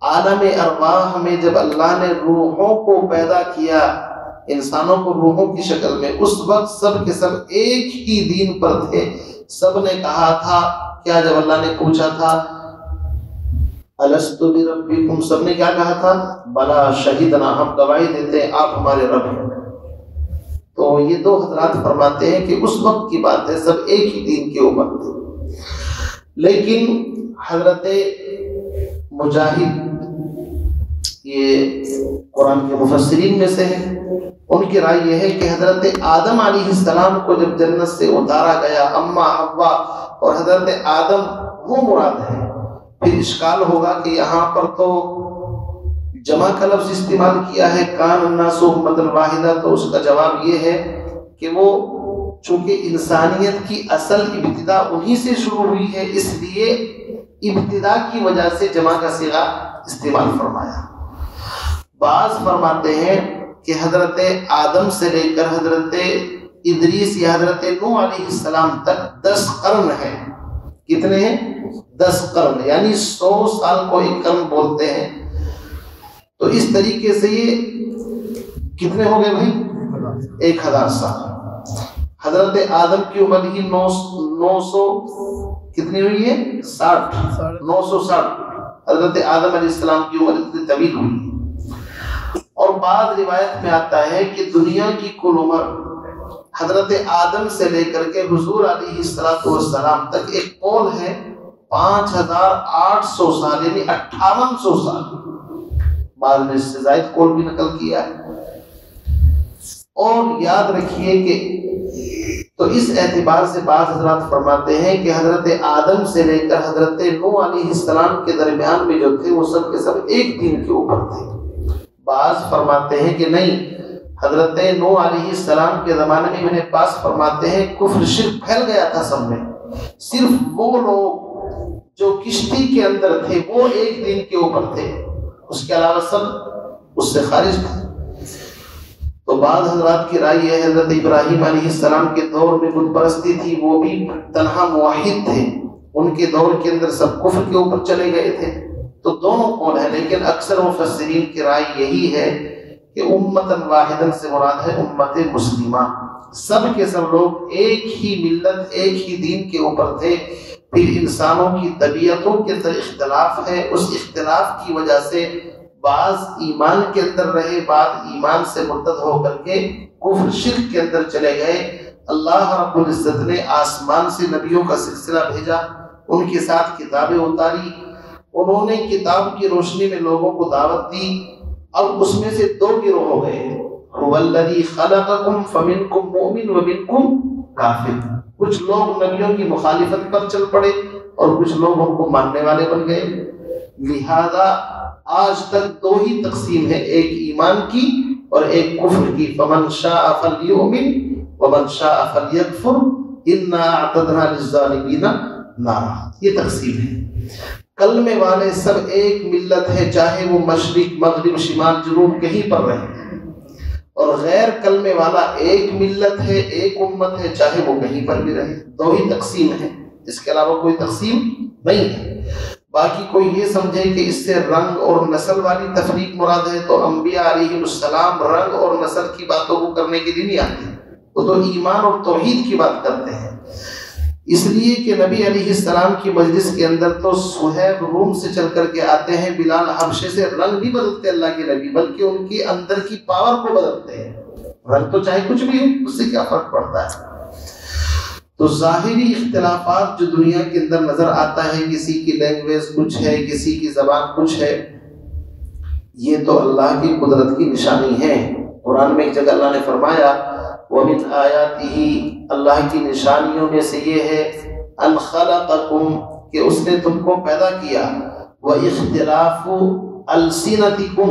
عالم ارواح میں جب اللہ نے روحوں کو پیدا کیا، انسانوں کو روحوں کی شکل میں، اس وقت سب کے سب ایک ہی دین پر تھے۔ سب نے کہا تھا کیا؟ جب اللہ نے پوچھا تھا الستو بربکم، سب نے کیا کہا تھا؟ بلا شہیدنا، ہم گواہی دیتے ہیں آپ ہمارے رب ہیں۔ تو یہ دو حضرات فرماتے ہیں کہ اس وقت کی بات ہے، سب ایک ہی دین کے اوپر تھے۔ لیکن حضرت مجاہد، یہ قرآن کے مفسرین میں سے ہیں، ان کی رائے یہ ہے کہ حضرت آدم علیہ السلام کو جب جنت سے اتارا گیا، اما حوا اور حضرت آدم وہ مراد ہے۔ پھر اشکال ہوگا کہ یہاں پر تو جمع کا لفظ استعمال کیا ہے کان الناس امۃ واحدہ، تو اس کا جواب یہ ہے کہ وہ چونکہ انسانیت کی اصل ابتدا انہی سے شروع ہوئی ہے، اس لیے ابتدا کی وجہ سے جمع کا صیغہ استعمال فرمایا۔ بعض فرماتے ہیں کہ حضرت آدم سے لے کر حضرت ادریس یا حضرت نوح علیہ السلام تک 10 قرن ہیں۔ کتنے ہیں؟ 10 قرن، یعنی 100 سال کو ایک قرن بولتے ہیں۔ تو اس طریقے سے یہ کتنے ہو گئے بھائی؟ 1000 سال۔ حضرت آدم کی عمر ہی 900 کتنی ہوئی ہے؟ 60، 960۔ حضرت آدم علیہ السلام کی عمر اتنی طویل ہوئی ہے۔ اور بعض روایت میں آتا ہے کہ دنیا کی کل عمر حضرت آدم سے لے کر کے حضور علیہ السلام تک ایک قول ہے 5800 سال، یعنی 5800 سال۔ بعض نے اس سے زائد قول بھی نقل کیا ہے۔ اور یاد رکھیے کہ تو اس اعتبار سے بعض حضرات فرماتے ہیں کہ حضرت آدم سے لے کر حضرت نوح علیہ السلام کے درمیان میں جو تھے وہ سب کے سب ایک دین کے اوپر تھے۔ بعض فرماتے ہیں کہ نہیں، حضرت نوح علیہ السلام کے زمانے میں ابن عباس فرماتے ہیں کفر شرک پھیل گیا تھا سب میں، صرف وہ لوگ جو کشتی کے اندر تھے وہ ایک دین کے اوپر تھے، اس کے علاوہ سب اس سے خارج تھے۔ تو بعض حضرات کی رائے یہ حضرت ابراہیم علیہ السلام کے دور میں بت پرستی تھی، وہ بھی تنہا موحد تھے، ان کے دور کے اندر سب کفر کے اوپر چلے گئے تھے۔ تو دونوں قول ہیں، لیکن اکثر مفسرین کی رائے یہی ہے کہ امتاً واحداً سے مراد ہے امت مسلمہ، سب کے سب لوگ ایک ہی ملت ایک ہی دین کے اوپر تھے۔ پھر انسانوں کی طبیعتوں کے اندر اختلاف ہے، اس اختلاف کی وجہ سے بعض ایمان کے اندر رہے، بعض ایمان سے مرتد ہو کر کے کفر شرک کے اندر چلے گئے۔ اللہ رب العزت نے آسمان سے نبیوں کا سلسلہ بھیجا، ان کے ساتھ کتابیں اتاری، انہوں نے کتاب کی روشنی میں لوگوں کو دعوت دی۔ اب اس میں سے دو گروہ ہو گئے، هو الذی خلقکم فمنکم مؤمن ومنکم کافر۔ کچھ لوگ نبیوں کی مخالفت پر چل پڑے اور کچھ لوگ ان کو ماننے والے بن گئے۔ لہذا آج تک دو ہی تقسیم ہے، ایک ایمان کی اور ایک کفر کی۔ فمن شاء فلیؤمن ومن شاء فلیکفر انا اعتدنا للظالمین نارا، یہ تقسیم ہے۔ کلمے والے سب ایک ملت ہے، چاہے وہ مشرق مغرب شمال جنوب کہیں پر رہے، اور غیر کلمے والا ایک ملت ہے، ایک امت ہے، چاہے وہ کہیں پر بھی رہے۔ دو ہی تقسیم ہے، اس کے علاوہ کوئی تقسیم نہیں ہے۔ باقی کوئی یہ سمجھے کہ اس سے رنگ اور نسل والی تفریق مراد ہے، تو انبیاء علیہ السلام رنگ اور نسل کی باتوں کو کرنے کے لیے نہیں آتے، وہ تو ایمان اور توحید کی بات کرتے ہیں۔ اس لیے کہ نبی علیہ السلام کی مجلس کے اندر تو صہیب روم سے چل کر کے آتے ہیں، بلال حبشے سے، رنگ نہیں بدلتے اللہ کے نبی، بلکہ ان کے اندر کی پاور کو بدلتے ہیں۔ رنگ تو چاہے کچھ بھی ہو، اس سے کیا فرق پڑتا ہے؟ تو ظاہری اختلافات جو دنیا کے اندر نظر آتا ہے، کسی کی لینگویج کچھ ہے، کسی کی زبان کچھ ہے، یہ تو اللہ کی قدرت کی نشانی ہے۔ قرآن میں ایک جگہ اللہ نے فرمایا وَمِنْ آیَاتِهِ، اللہ کی نشانیوں میں سے یہ ہے ان خلقکم، کہ اس نے تم کو پیدا کیا، وَإِخْتِلَافُ أَلْسِنَتِكُمْ،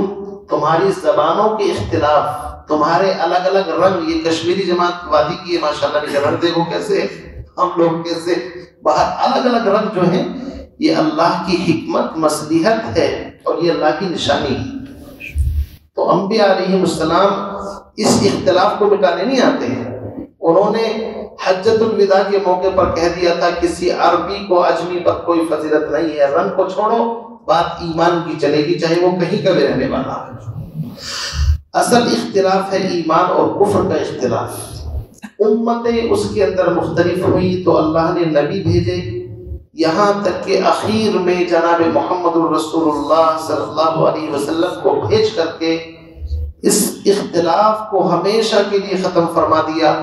تمہاری زبانوں کے اختلاف، تمہارے الگ الگ رنگ۔ یہ کشمیری جماعت وادی کی ہے ماشاءاللہ، نہیں رنگ دیکھو کیسے ہم لوگ کیسے باہر الگ الگ رنگ جو ہیں، یہ اللہ کی حکمت مصلحت ہے اور یہ اللہ کی نشانی ہے۔ تو انبیاء علیہ السلام اس اختلاف کو مٹانے نہیں آتے ہیں۔ انہوں نے حجۃ الوداع کے موقع پر کہہ دیا تھا کسی عربی کو عجمی پر کوئی فضیلت نہیں ہے، رنگ کو چھوڑو، بات ایمان کی چلے گی، چاہے وہ کہیں کا بھی رہنے والا ہے۔ اصل اختلاف ہے ایمان اور کفر کا اختلاف۔ امتیں اس کے اندر مختلف ہوئی تو اللہ نے نبی بھیجے، یہاں تک کہ اخیر میں جناب محمد الرسول اللہ صلی اللہ علیہ وسلم کو بھیج کر کے اس اختلاف کو ہمیشہ کے لیے ختم فرما دیا۔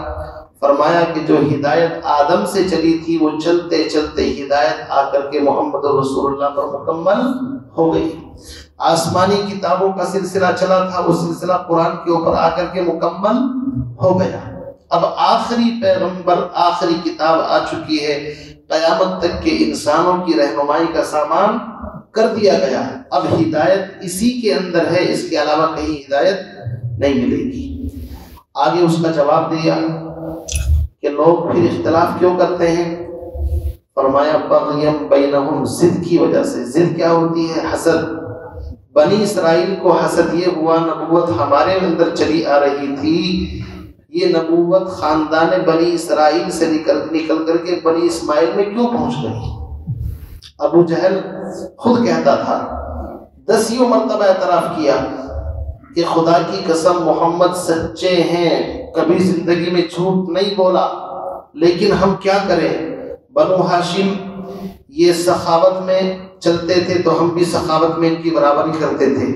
فرمایا کہ جو ہدایت آدم سے چلی تھی وہ چلتے چلتے ہدایت آ کر کے محمد رسول اللہ پر مکمل ہو گئی۔ آسمانی کتابوں کا سلسلہ چلا تھا، وہ سلسلہ قرآن کے اوپر آ کر کے مکمل ہو گیا۔ اب آخری پیغمبر، آخری کتاب آ چکی ہے، قیامت تک کے انسانوں کی رہنمائی کا سامان کر دیا گیا۔ اب ہدایت اسی کے اندر ہے، اس کے علاوہ کہیں ہدایت نہیں ملے گی۔ آگے اس کا جواب دیا کہ لوگ پھر اختلاف کیوں کرتے ہیں؟ فرمایا بغیم بینہم، ضد کی وجہ سے۔ ضد کیا ہوتی ہے؟ حسد۔ بنی اسرائیل کو حسد یہ ہوا، نبوت ہمارے اندر چلی آ رہی تھی، یہ نبوت خاندان بنی اسرائیل سے نکل کر کے بنی اسماعیل میں کیوں پہنچ گئی؟ ابو جہل خود کہتا تھا، 10 مرتبہ اعتراف کیا کہ خدا کی قسم محمد سچے ہیں، کبھی زندگی میں جھوٹ نہیں بولا، لیکن ہم کیا کریں؟ بنو ہاشم یہ سخاوت میں چلتے تھے تو ہم بھی سخاوت میں ان کی برابری کرتے تھے،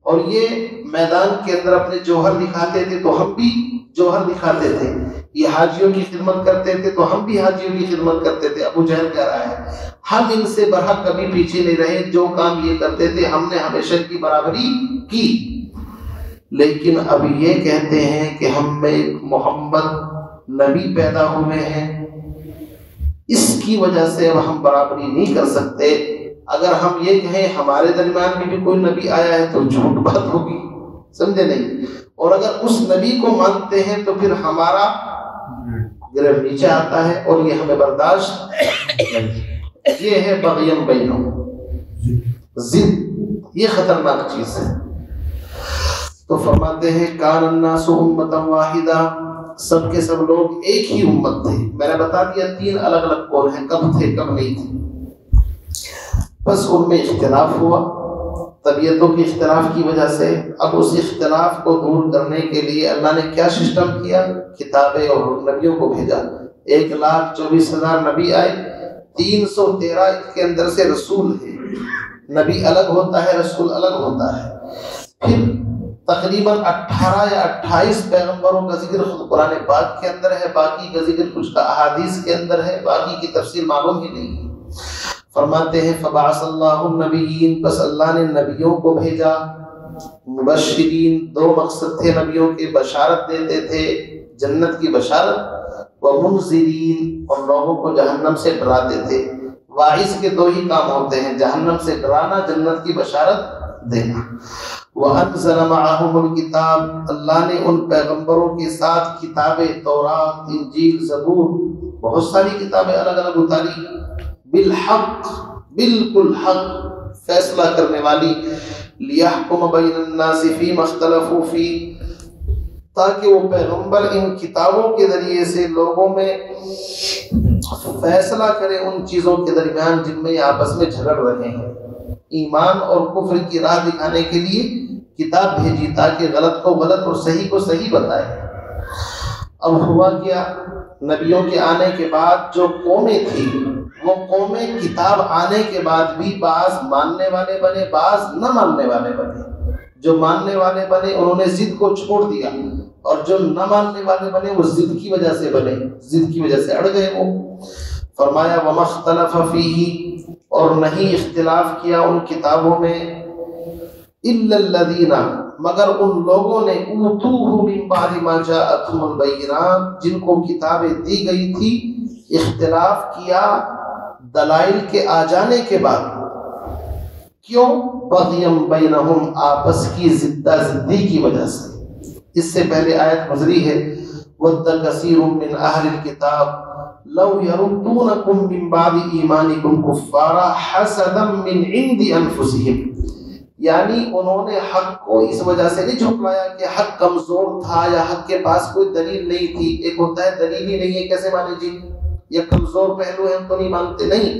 اور یہ میدان کے اندر اپنے جوہر دکھاتے تھے تو ہم بھی جوہر دکھاتے تھے، یہ حاجیوں کی خدمت کرتے تھے تو ہم بھی حاجیوں کی خدمت کرتے تھے۔ ابو جہل کہہ رہا ہے ہم ان سے برحق کبھی پیچھے نہیں رہے، جو کام یہ کرتے تھے ہم نے ہمیشہ کی برابری کی، لیکن اب یہ کہتے ہیں کہ ہم میں ایک محمد نبی پیدا ہوئے ہیں، اس کی وجہ سے اب ہم برابری نہیں کر سکتے۔ اگر ہم یہ کہیں ہمارے درمیان میں بھی کوئی نبی آیا ہے تو جھوٹ بات ہوگی، سمجھے نہیں؟ اور اگر اس نبی کو مانتے ہیں تو پھر ہمارا گریب نیچے آتا ہے اور یہ ہمیں برداشت نہیں۔ یہ ہے بغیم بینہم، ضد، یہ خطرناک چیز ہے۔ تو فرماتے ہیں کان الناس امۃ واحدہ، سب کے سب لوگ ایک ہی امت تھے. میں نے بتا دیا 3 الگ الگ قول ہیں، کب تھے کب نہیں تھے. بس ان میں اختلاف ہوا طبیعتوں کے اختلاف کی وجہ سے. اب اس اختلاف کو دور کرنے کے لیے اللہ نے کیا سسٹم کیا؟ کتابیں اور نبیوں کو بھیجا. 1,24,000 نبی آئے، 313 کے اندر سے رسول ہے. نبی الگ ہوتا ہے، رسول الگ ہوتا ہے. پھر تقریباً 18 یا 28 پیغمبروں کا ذکر خود قرآن پاک کے اندر ہے، باقی کا ذکر کچھ کا احادیث کے اندر ہے، باقی کی تفصیل معلوم ہی نہیں ہے. فرماتے ہیں فبعث اللہ النبیین، پس اللہ نے نبیوں کو بھیجا. مبشرین، 2 مقصد تھے نبیوں کے، بشارت دیتے تھے جنت کی بشارت، ومنذرین، اور لوگوں کو جہنم سے ڈراتے تھے. واعظ کے 2 ہی کام ہوتے ہیں، جہنم سے ڈرانا، جنت کی بشارت دینا. وَأَنزَلَ مَعَهُمُ الْكِتَابَ، اللہ نے ان پیغمبروں کے ساتھ کتابیں، تورات، انجیل، زبور، بہت ساری کتابیں الگ الگ اتاری. بالحق، بالکل حق، فیصلہ کرنے والی. لِيَحْكُمَ بَيْنَ النَّاسِ فِيمَا اخْتَلَفُوا فِيهِ، تاکہ وہ پیغمبر ان کتابوں کے ذریعے سے لوگوں میں فیصلہ کرے ان چیزوں کے درمیان جن میں یہ آپس میں جھگڑ رہے ہیں. ایمان اور کفر کی راہ دکھانے کے لیے کتاب بھیجی تاکہ غلط کو غلط اور صحیح کو صحیح بتائے. اب ہوا کیا، نبیوں کے آنے کے بعد جو قومیں تھیں وہ قومیں کتاب آنے کے بعد بھی بعض ماننے والے بنے، بعض نہ ماننے والے بنے. جو ماننے والے بنے انہوں نے ضد کو چھوڑ دیا، اور جو نہ ماننے والے بنے وہ ضد کی وجہ سے بنے، ضد کی وجہ سے اڑ گئے. وہ فرمایا وَمَا اخْتَلَفَ فِيهِ، اور نہیں اختلاف کیا ان کتابوں میں، إِلَّا الَّذِينَ، مگر ان لوگوں نے، أُوتُوهُ مِن بَعْدِ مَا جَاءَتْهُمُ الْبَيِّنَاتُ، جن کو کتابیں دی گئی تھی. اختلاف کیا دلائل کے آ جانے کے بعد. کیوں؟ بغیم بینہم، آپس کی زدہ زدی کی وجہ سے. اس سے پہلے آیت گزری ہے وَدَّ كَثِيرٌ مِّنْ أَهْلِ الْكِتَابِ لَوْ يَرُدُّونَكُمْ مِّن بَعْدِ إِيمَانِكُمْ كُفَّارًا حَسَدًا مِّنْ عِندِ أَنفُسِهِمْ، یعنی انہوں نے حق کو اس وجہ سے نہیں جھٹلایا کہ حق کمزور تھا یا حق کے پاس کوئی دلیل نہیں تھی. ایک ہوتا ہے دلیل ہی نہیں ہے کیسے مانے جی، یا کمزور پہلو ہے ہم تو نہیں مانتے. نہیں،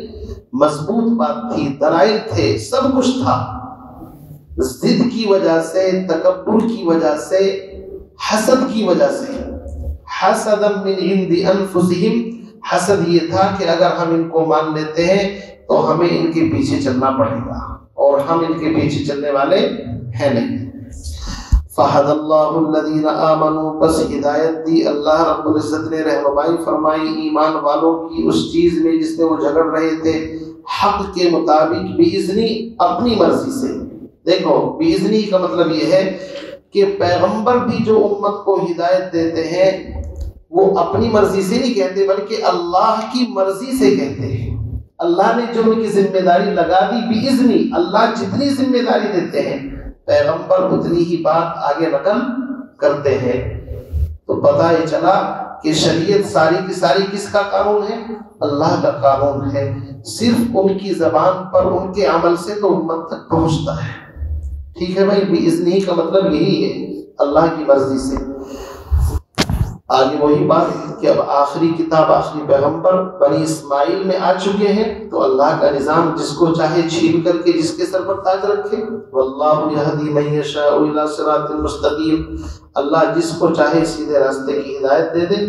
مضبوط بات تھی، دلائل تھے، سب کچھ تھا. ضد کی وجہ سے، تکبر کی وجہ سے، حسد کی وجہ سے. حسدا من عند انفسہم، حسد یہ تھا کہ اگر ہم ان کو مان لیتے ہیں تو ہمیں ان کے پیچھے چلنا پڑے گا، اور ہم ان کے پیچھے چلنے والے ہیں نہیں. فَهَدَى اللَّهُ الَّذِينَ آمَنُوا، پس ہدایت دی اللہ رب العزت نے، رہنمائی فرمائی ایمان والوں کی اس چیز میں جس میں وہ جھگڑ رہے تھے، حق کے مطابق، بِإِذْنِ، اپنی مرضی سے. دیکھو بِإِذْنِ کا مطلب یہ ہے کہ پیغمبر بھی جو امت کو ہدایت دیتے ہیں وہ اپنی مرضی سے نہیں کہتے بلکہ اللہ کی مرضی سے کہتے ہیں. اللہ نے جو ان کی ذمہ داری لگا دی، بِإِذْنِ، اللہ جتنی ذمہ داری دیتے ہیں پیغمبر اتنی ہی بات آگے نقل کرتے ہیں. تو پتہ یہ چلا کہ شریعت ساری کی ساری کس کا قانون ہے؟ اللہ کا قانون ہے. صرف ان کی زبان پر، ان کے عمل سے تو امت تک پہنچتا ہے. ٹھیک ہے بھائی، بِإِذْنِ کا مطلب یہی ہے، اللہ کی مرضی سے. آگے وہی بات کہ اب آخری کتاب، آخری پیغمبر بنی اسماعیل میں آ چکے ہیں، تو اللہ کا نظام جس کو چاہے چھین کر کے جس کے سر پر تاج رکھے. واللہ یہدی من یشاء الی صراط مستقیم، اللہ جس کو چاہے سیدھے راستے کی ہدایت دے دے.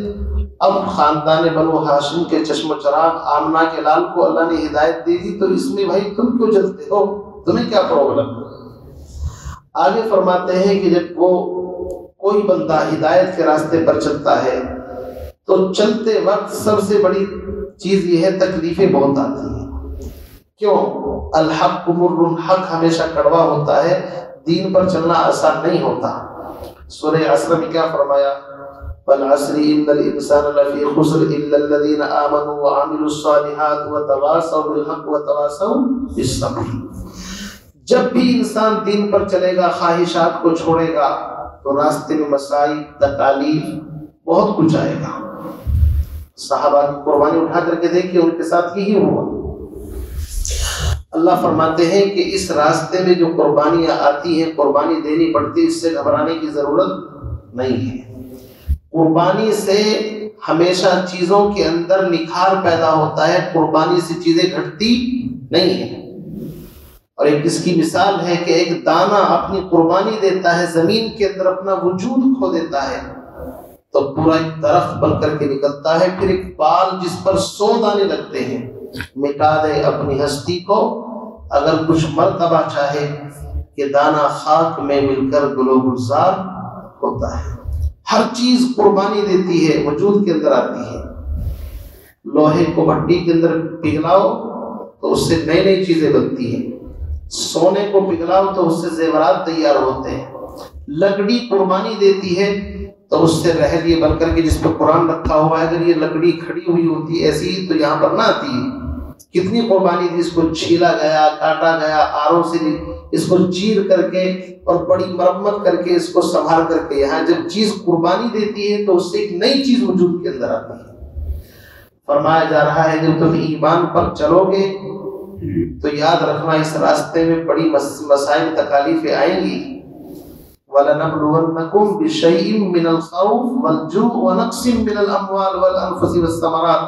اب خاندان بنو ہاشم کے چشم و چراغ آمنہ کے لال کو اللہ نے ہدایت دے دی، تو اس میں بھائی تم کیوں جلتے ہو؟ تمہیں کیا پرابلم؟ آگے فرماتے ہیں کہ جب وہ کوئی بندہ ہدایت کے راستے پر چلتا ہے تو چلتے وقت سب سے بڑی چیز یہ ہے تکلیفیں بہت آتی ہیں. کیوں؟ الحق مر، حق ہمیشہ کڑوا ہوتا ہے، دین پر چلنا آسان نہیں ہوتا. سورہ عصر میں کیا فرمایا؟ والعصر ان الانسان لفی خسر الا الذین آمنوا وعملوا الصالحات وتواصوا بالحق وتواصوا بالصبر. جب بھی انسان دین پر چلے گا، خواہشات کو چھوڑے گا، تو راستے میں مسائل، تکالیف، بہت کچھ آئے گا. صحابہ کی قربانی اٹھا کر کے دیکھیے، ان کے ساتھ یہی ہوا. اللہ فرماتے ہیں کہ اس راستے میں جو قربانیاں آتی ہیں، قربانی دینی پڑتی ہے، اس سے گھبرانے کی ضرورت نہیں ہے۔ قربانی سے ہمیشہ چیزوں کے اندر نکھار پیدا ہوتا ہے، قربانی سے چیزیں گھٹتی نہیں ہیں۔ اور ایک اس کی مثال ہے کہ ایک دانہ اپنی قربانی دیتا ہے، زمین کے اندر اپنا وجود کھو دیتا ہے تو پورا ایک درخت بن کر کے نکلتا ہے، پھر ایک بال جس پر 100 دانے لگتے ہیں، مٹا دے اپنی ہستی کو اگر کچھ مرتبہ چاہے کہ دانہ خاک میں مل کر گل و گلزار ہوتا ہے۔ ہر چیز قربانی دیتی ہے، وجود کے اندر آتی ہے۔ لوہے کو بھٹی کے اندر پگھلاؤ تو اس سے نئی نئی چیزیں بنتی ہیں، سونے کو پگھلاؤ تو اس سے زیورات تیار ہوتے ہیں۔ لکڑی قربانی دیتی ہے تو اس سے رحل یہ بن کر کے جس پہ قرآن رکھا ہوا ہے، اگر یہ لکڑی کھڑی ہوئی ہوتی ہے ایسی تو یہاں پر نہ آتی ہے۔ کتنی قربانی تھی، اس کو چھیلا گیا، کاٹا گیا، آروں سے اس کو چیر کر کے اور بڑی مرمت کر کے اس کو سنبھال کر کے یہاں جب چیز قربانی دیتی ہے تو اس سے ایک نئی چیز وجود کے اندر آتی ہے۔ فرمایا جا رہا ہے جب تم ایمان پر چلو گے تو یاد رکھنا اس راستے میں بڑی مسائل تکالیفیں آئیں گی۔ وَلَنَبْلُوَنَّكُمْ بِشَيْءٍ مِّنَ الْخَوْفِ وَالْجُوعِ وَنَقْصٍ مِّنَ الْأَمْوَالِ وَالْأَنفُسِ وَالثَّمَرَاتِ،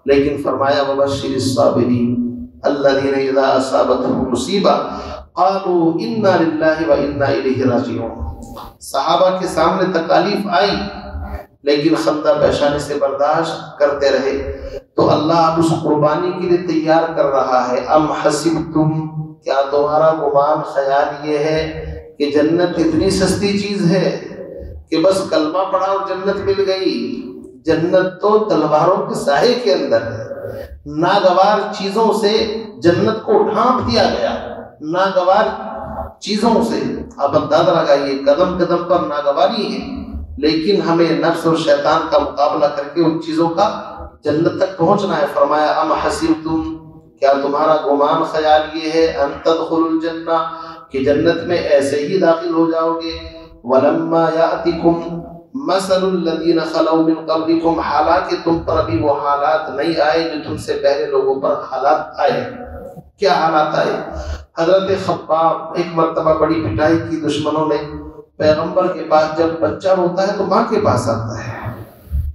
لیکن فرمایا وَبَشِّرِ الصَّابِرِينَ الَّذِينَ إِذَا أَصَابَتْهُمْ مُصِیبَةٌ قَالُوا إِنَّا لِلَّهِ وَإِنَّا إِلَیْهِ رَاجِعُونَ۔ صحابہ کے سامنے تکالیف آئی لیکن خندہ پیشانی سے برداشت کرتے رہے تو اللہ اب اس قربانی کے لیے تیار کر رہا ہے۔ ام حسبتم، کیا تمہارا گمان خیال یہ ہے کہ جنت اتنی سستی چیز ہے کہ بس کلمہ پڑھا اور جنت مل گئی؟ جنت تو تلواروں کے سائے کے اندر ہے۔ ناگوار چیزوں سے جنت کو ڈھانپ دیا گیا، ناگوار چیزوں سے۔ اب اندازہ لگائیے، قدم قدم پر ناگواری ہے لیکن ہمیں نفس اور شیطان کا مقابلہ کر کے ان چیزوں کا جنت تک پہنچنا ہے۔ فرمایا ام حسبتم، کیا تمہارا گمان خیال یہ ہے ان تدخلوا الجنہ، کہ جنت میں ایسے ہی داخل ہو جاؤ گے؟ ولما یاتکم مثل الذین خلوا من قبلکم، حالانکہ تم پر ابھی وہ حالات نہیں آئے جو تم سے پہلے لوگوں پر حالات آئے۔ کیا حالات آئے؟ حضرت خباب ایک مرتبہ بڑی پٹائی کی دشمنوں نے، پیغمبر کے پاس جب بچہ ہوتا ہے تو ماں کے پاس آتا ہے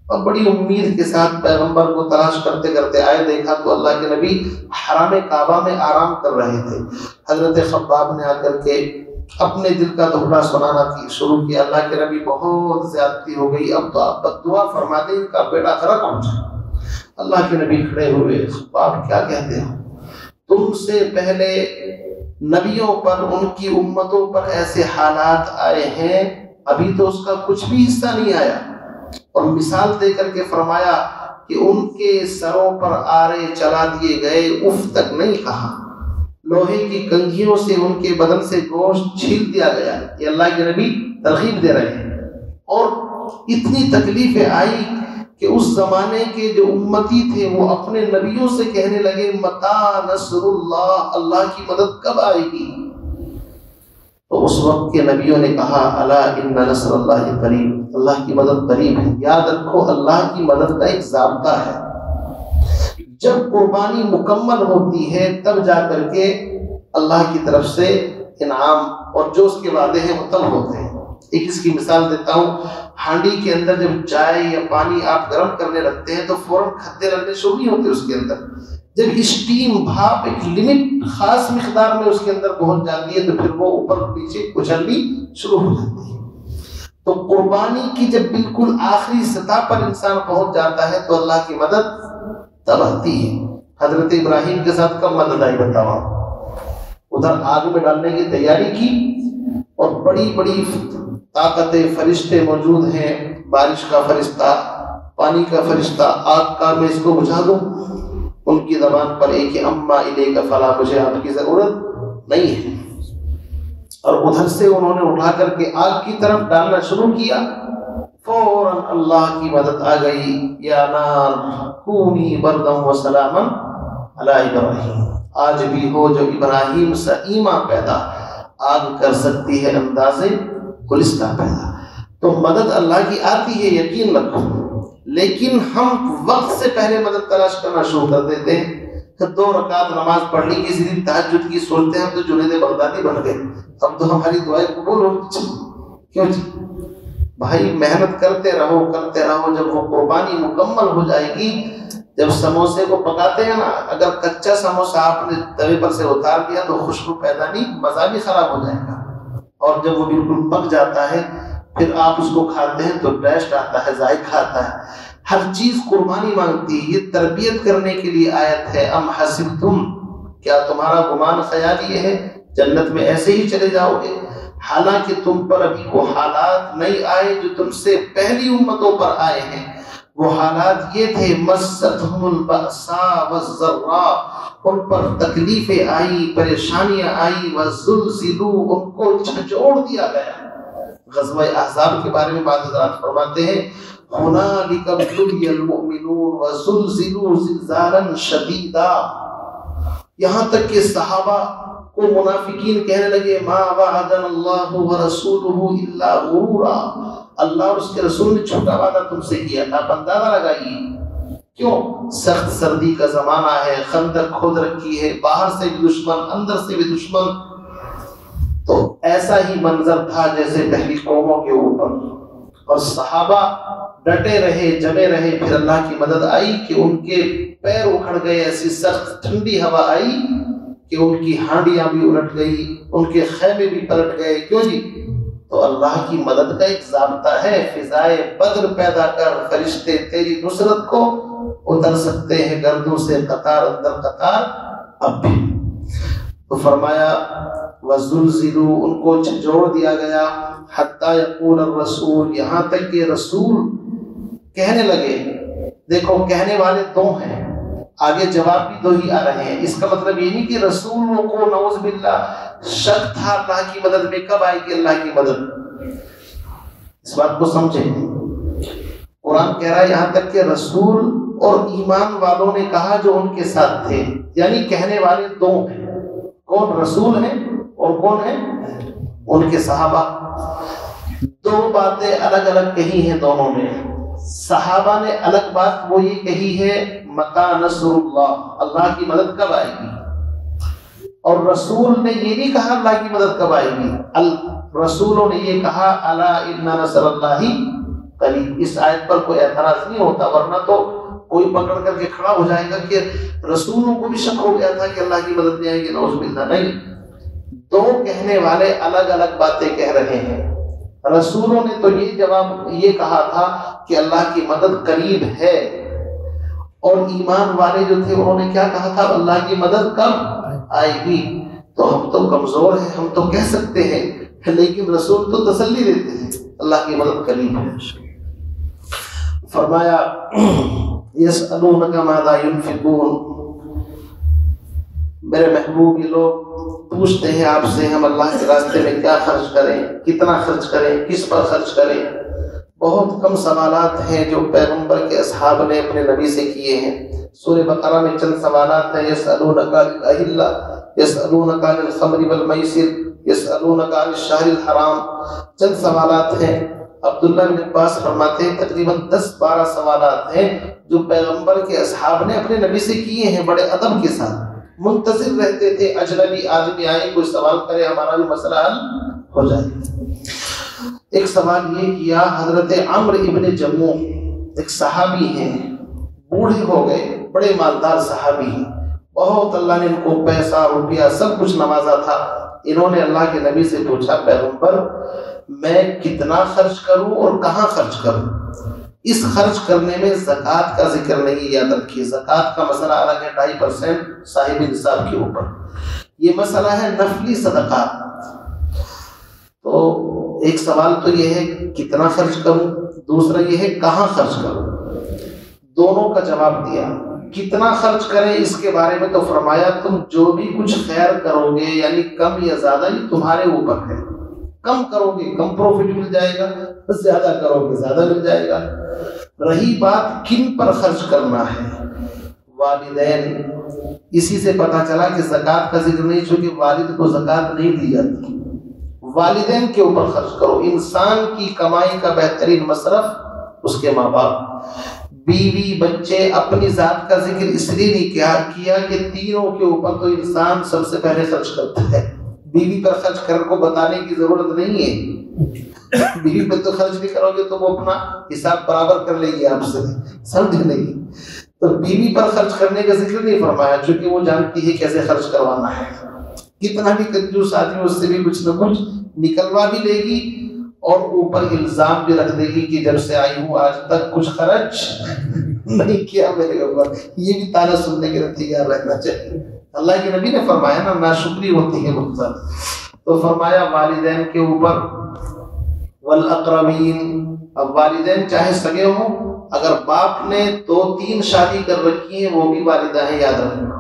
اور بڑی امید کے ساتھ پیغمبر کو تلاش کرتے کرتے آئے، دیکھا تو اللہ کے نبی حرام کعبہ میں آرام کر رہے تھے۔ حضرت خباب نے آ کر کے اپنے دل کا دکھڑا سنانا شروع کیا، اللہ کے نبی بہت زیادتی ہو گئی، اب تو آپ بددعا فرما دیں ان کا بیٹا غرق ہو جائے۔ اللہ کے نبی کھڑے ہوئے، خباب کیا کہتے ہو؟ تم سے پہلے نبیوں پر، ان کی امتوں پر ایسے حالات آئے ہیں، ابھی تو اس کا کچھ بھی حصہ نہیں آیا۔ اور مثال دے کر کے فرمایا کہ ان کے سروں پر آرے چلا دیے گئے، اف تک نہیں کہا، لوہے کی کنگھیوں سے ان کے بدن سے گوشت چھیل دیا گیا۔ یہ اللہ کے نبی ترغیب دے رہے ہیں۔ اور اتنی تکلیفیں آئی کہ اس زمانے کے جو امتی تھے وہ اپنے نبیوں سے کہنے لگے متا نصر اللہ، اللہ کی مدد کب آئے گی؟ تو اس وقت کے نبیوں نے کہا الا ان نصر اللہ قریب، اللہ کی مدد قریب ہے۔ یاد رکھو اللہ کی مدد کا ایک ضابطہ ہے، جب قربانی مکمل ہوتی ہے تب جا کر کے اللہ کی طرف سے انعام اور جو اس کے وعدے ہیں وہ تب ہوتے ہیں۔ ایک اس کی مثال دیتا ہوں، ہانڈی کے اندر جب چائے یا پانی آپ گرم کرنے لگتے ہیں تو فوراً کھدے لگنے شروع نہیں ہوتے اس کے اندر، جب اسٹیم بھاپ ایک لمٹ خاص مقدار میں اس کے اندر پہنچ جاتی ہے تو پھر وہ اوپر پیچھے اچھلنی شروع ہو جاتی ہے۔ تو قربانی کی جب بالکل آخری سطح پر انسان پہنچ جاتا ہے تو اللہ کی مدد تب آتی ہے۔ حضرت ابراہیم کے ساتھ کب مدد آئی بتاؤ؟ ادھر آگ میں ڈالنے کی تیاری کی اور بڑی بڑی طاقتیں فرشتے موجود ہیں، بارش کا فرشتہ، پانی کا فرشتہ، آگ کا میں اس کو بجھا دوں، ان کی زبان پر ایک اما الیک فلا، مجھے آپ کی ضرورت نہیں ہے۔ اور ادھر سے انہوں نے اٹھا کر کے آگ کی طرف ڈالنا شروع کیا، فوراً اللہ کی مدد آ گئی، یا نار کونی بردا وسلاما علی ابراہیم، آج بھی ہو جو ابراہیم سے ایما پیدا، آگ کر سکتی ہے اندازے گلستہ پیدا۔ تو مدد اللہ کی آتی ہے، یقین رکھو، لیکن ہم وقت سے پہلے مدد تلاش کرنا شروع کر دیتے ہیں۔ 2 رکعت نماز پڑھ لی, کسی دن تہجد کی, سوچتے ہیں ہم تو جنید بغدادی بن گئے, اب تو ہماری دعائیں قبول ہو. کیوں جی بھائی, محنت کرتے رہو کرتے رہو, جب وہ قربانی مکمل ہو جائے گی. جب سموسے کو پکاتے ہیں نا, اگر کچا سموسہ آپ نے توے پر سے اتار دیا تو خوشبو پیدا نہیں, مزہ بھی خراب ہو جائے گا. اور جب وہ بالکل پک جاتا ہے پھر آپ اس کو کھاتے ہیں تو ٹیسٹ آتا ہے, ذائقہ آتا ہے. ہر چیز قربانی مانگتی ہے. یہ تربیت کرنے کے لیے آیت ہے. ام حسبتم, کیا تمہارا گمان خیال یہ ہے جنت میں ایسے ہی چلے جاؤ گے, حالانکہ تم پر ابھی وہ حالات نہیں آئے جو تم سے پہلی امتوں پر آئے ہیں. وہ حالات یہ تھے, مستہم البأساء والضراء, ان پر تکلیفیں آئی, پریشانیاں آئی, وزلزلوا, ان کو جھنجھوڑ دیا گیا. غزوہ احزاب کے بارے میں بعض حضرات فرماتے ہیں, هنالک ابتلی المؤمنون وزلزلوا زلزالا شدیدا. یہاں تک کہ صحابہ کو منافقین کہنے لگے, ما وعدنا اللہ ورسولہ الا غرورا, اللہ اور اس کے رسول نے جھوٹا وعدہ تم سے کیا تھا. آپ اندازہ لگائیے, کیوں؟ سخت سردی کا زمانہ ہے, خندق کھود رکھی ہے, باہر سے بھی دشمن, اندر سے بھی دشمن. تو ایسا ہی منظر تھا جیسے پہلی قوموں کے اوپر, اور صحابہ ڈٹے رہے, جمے رہے. پھر اللہ کی مدد آئی کہ ان کے پیر اکھڑ گئے, ایسی سخت ٹھنڈی ہوا آئی کہ ان کی ہانڈیاں بھی الٹ گئی, ان کے خیمے بھی پلٹ گئے. کیوں جی؟ تو اللہ کی مدد کا ایک ضابطہ ہے, فضائے بدر پیدا کر, فرشتے تیری نصرت کو اتر سکتے ہیں گردوں سے قطار اندر قطار اب بھی. تو فرمایا وزلزلوا, ان کو جھنجھوڑ دیا گیا. حتی یقول الرسول, یہاں تک کہ رسول کہنے لگے. دیکھو کہنے والے 2 ہیں, آگے جواب بھی 2 ہی آ رہے ہیں. اس کا مطلب یہ نہیں کہ رسولوں کو نعوذ باللہ شک تھا اللہ کی مدد میں, کب آئے گی اللہ کی مدد. اس بات کو سمجھیں, قرآن کہہ رہا ہے یہاں تک کہ رسول اور ایمان والوں نے کہا جو ان کے ساتھ تھے, یعنی کہنے والے 2 ہیں. کون؟ رسول ہیں, اور کون ہیں؟ ان کے صحابہ. 2 باتیں الگ الگ کہی ہیں دونوں نے. صحابہ نے الگ بات وہ یہ کہی ہے, متی نصر اللہ, اللہ کی مدد کب آئے گی. اور رسول نے یہ نہیں کہا اللہ کی مدد کب آئے گی. رسولوں نے یہ کہا الا ان نصر اللہ قریب. اس آیت پر کوئی اعتراض نہیں ہوتا, ورنہ تو کوئی پکڑ کر کے کھڑا ہو جائے گا کہ رسولوں کو بھی شک ہو گیا تھا کہ اللہ کی مدد نہیں آئے گی. نعوذ باللہ. نہیں, 2 کہنے والے الگ الگ باتیں کہہ رہے ہیں. رسولوں نے تو یہ جواب یہ کہا تھا کہ اللہ کی مدد قریب ہے, اور ایمان والے جو تھے انہوں نے کیا کہا تھا, اللہ کی مدد کب آئے گی. تو ہم تو کمزور ہیں, ہم تو کہہ سکتے ہیں, لیکن رسول تو تسلی دیتے ہیں اللہ کی مدد قریب ہے. فرمایا یسألونک ماذا ينفقون, میرے محبوب یہ لوگ پوچھتے ہیں آپ سے ہم اللہ کے راستے میں کیا خرچ کریں, کتنا خرچ کریں, کس پر خرچ کریں. بہت کم سوالات ہیں جو پیغمبر کے اصحاب نے اپنے نبی سے کیے ہیں. سورہ بقرہ میں چند سوالات ہیں, یسألونک عن الأہلہ, یسألونک عن الخمر والمیسر, یسألونک عن الشہر الحرام. چند سوالات ہیں. عبداللہ بن عباس فرماتے ہیں تقریباً 10-12 سوالات ہیں جو پیغمبر کے اصحاب نے اپنے نبی سے کیے ہیں, بڑے ادب کے ساتھ. منتظر رہتے تھے اجنبی آدمی آئے, کوئی سوال کرے, ہمارا بھی مسئلہ حل ہو جائے. ایک سوال یہ کیا, حضرت عمرو ابن جموح ایک صحابی ہیں, بوڑھے ہو گئے, بڑے مالدار صحابی ہیں, بہت اللہ نے ان کو پیسہ روپیہ سب کچھ نوازا تھا. انہوں نے اللہ کے نبی سے پوچھا, پیغمبر میں کتنا خرچ کروں اور کہاں خرچ کروں. اس خرچ کرنے میں زکوٰۃ کا ذکر نہیں, یاد رکھیے زکوٰۃ کا مسئلہ الگ ہے, 2.5% صاحب نصاب کے اوپر. یہ مسئلہ ہے نفلی صدقات. تو ایک سوال تو یہ ہے کتنا خرچ کروں, دوسرا یہ ہے کہاں خرچ کروں. دونوں کا جواب دیا. کتنا خرچ کریں اس کے بارے میں تو فرمایا تم جو بھی کچھ خیر کرو گے, یعنی کم یا زیادہ, یہ تمہارے اوپر ہے. کم کرو گے کم پروفٹ مل جائے گا, زیادہ کرو گے زیادہ مل جائے گا. رہی بات کن پر خرچ کرنا ہے, والدین. اسی سے پتہ چلا کہ زکوٰۃ کا ذکر نہیں, چونکہ والد کو زکوٰۃ نہیں دی جاتی. والدین کے اوپر خرچ کرو. انسان کی کمائی کا بہترین مصرف اس کے ماں باپ. بیوی بچے اپنی ذات کا ذکر اس لیے نہیں کیا کہ تینوں کے اوپر تو انسان سب سے پہلے خرچ کرتا ہے. بیوی پر خرچ کر کو بتانے کی ضرورت نہیں ہے. بیوی پہ تو خرچ نہیں کرو گے تو وہ اپنا حساب برابر کر لے گی آپ سے, سمجھ نہیں. تو بیوی پر خرچ کرنے کا ذکر نہیں فرمایا چونکہ وہ جانتی ہے کیسے خرچ کروانا ہے. کتنا بھی کنجوس آدمی اس سے بھی کچھ نہ کچھ نکلوا بھی لے گی اور اوپر الزام بھی رکھ دے گی کہ جب سے آئی ہوں آج تک کچھ خرچ نہیں کیا میرے اوپر. یہ بھی طعنہ سننے کے لیے تیار رہنا چاہیے. اللہ کے نبی نے فرمایا نا ناشکری ہوتی ہے مقصد, تو فرمایا والدین کے اوپر والاقربین. اب والدین چاہے سگے ہوں, اگر باپ نے 2-3 شادی کر رکھی ہیں وہ بھی والدہ ہیں, یاد رکھنا.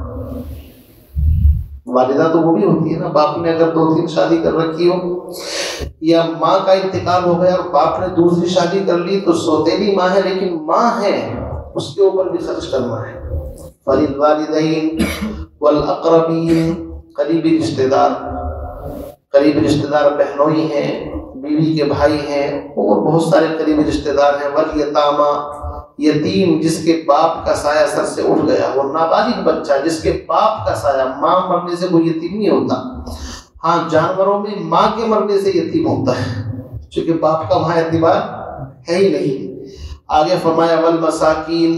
والدہ تو وہ بھی ہوتی ہے نا, باپ نے اگر 2-3 شادی کر رکھی ہو, یا ماں کا انتقال ہو گیا اور باپ نے دوسری شادی کر لی تو سوتیلی ماں ہے لیکن ماں ہے, اس کے اوپر بھی خرچ کرنا ہے. فللوالدین والاقربین, قریبی رشتہ دار بہنوئی ہیں, بیوی کے بھائی ہیں, اور بہت سارے قریبی رشتہ دار ہیں. والیتاما, یتیم جس کے باپ کا سایہ سر سے اٹھ گیا, وہ نابالغ بچہ جس کے باپ کا سایہ, ماں مرنے سے کوئی یتیم نہیں ہوتا. ہاں جانوروں میں ماں کے مرنے سے یتیم ہوتا ہے چونکہ باپ کا وہاں اعتبار ہے ہی نہیں. آگے فرمایا والمساکین,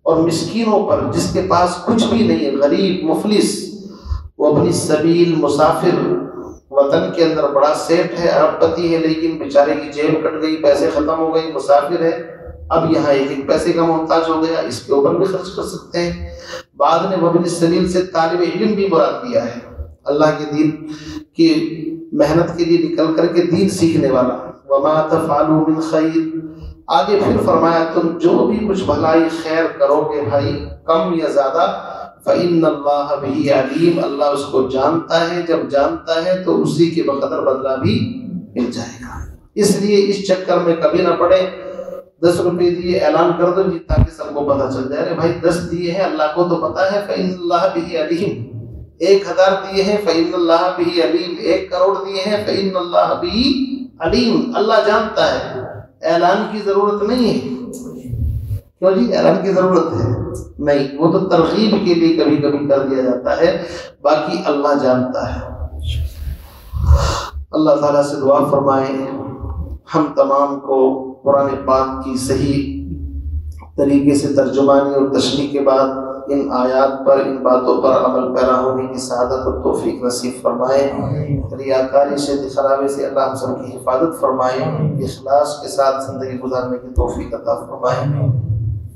اور مسکینوں پر جس کے پاس کچھ بھی نہیں ہے, غریب مفلس. وابن السبیل, مسافر, وطن کے اندر بڑا سیٹ ہے, ارب پتی ہے لیکن بیچارے کی جیب کٹ گئی, پیسے ختم ہو گئی, مسافر ہے, اب یہاں ایک پیسے کا محتاج ہو گیا, اس کے اوپر بھی خرچ کر سکتے ہیں. بعد نے وابن السبیل سے طالب علم بھی مراد دیا ہے, اللہ کے دین کی محنت کے لیے نکل کر کے دین سیکھنے والا. وما تفعلوا من خیر, آگے پھر فرمایا تم جو بھی کچھ بھلائی خیر کرو گے بھائی, کم یا زیادہ, فإن اللہ بہ علیم, اللہ اس کو جانتا ہے. جب جانتا ہے تو اسی کے بقدر بدلہ بھی مل جائے گا. اس لیے اس چکر میں کبھی نہ پڑے 10 روپے دیے اعلان کر دو جی تاکہ سب کو پتہ چل جائے. ارے بھائی 10 دیے ہیں, اللہ کو تو پتہ ہے. فإن اللہ بہ علیم. 1000 دیے ہیں, فإن اللہ بہ علیم. 1 کروڑ دیے ہیں, فإن اللہ بہ علیم. اللہ جانتا ہے, اعلان کی ضرورت نہیں ہے. کیوں جی اعلان کی ضرورت ہے نہیں, وہ تو ترغیب کے لیے کبھی کبھی کر دیا جاتا ہے, باقی اللہ جانتا ہے. اللہ تعالیٰ سے دعا فرمائیں ہم تمام کو قرآن پاک کی صحیح طریقے سے ترجمانی اور تشریح کے بعد ان آیات پر, ان باتوں پر عمل پیرا ہونے کی سعادت اور توفیق نصیب فرمائے. ریاکاری سے, دکھلاوے سے اللہ ہم سب کی حفاظت فرمائے. اخلاص کے ساتھ زندگی گزارنے کی توفیق عطا فرمائے.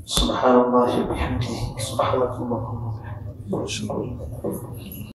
سبحان اللہ بحمدہ, سبحانک اللہم وبحمدک.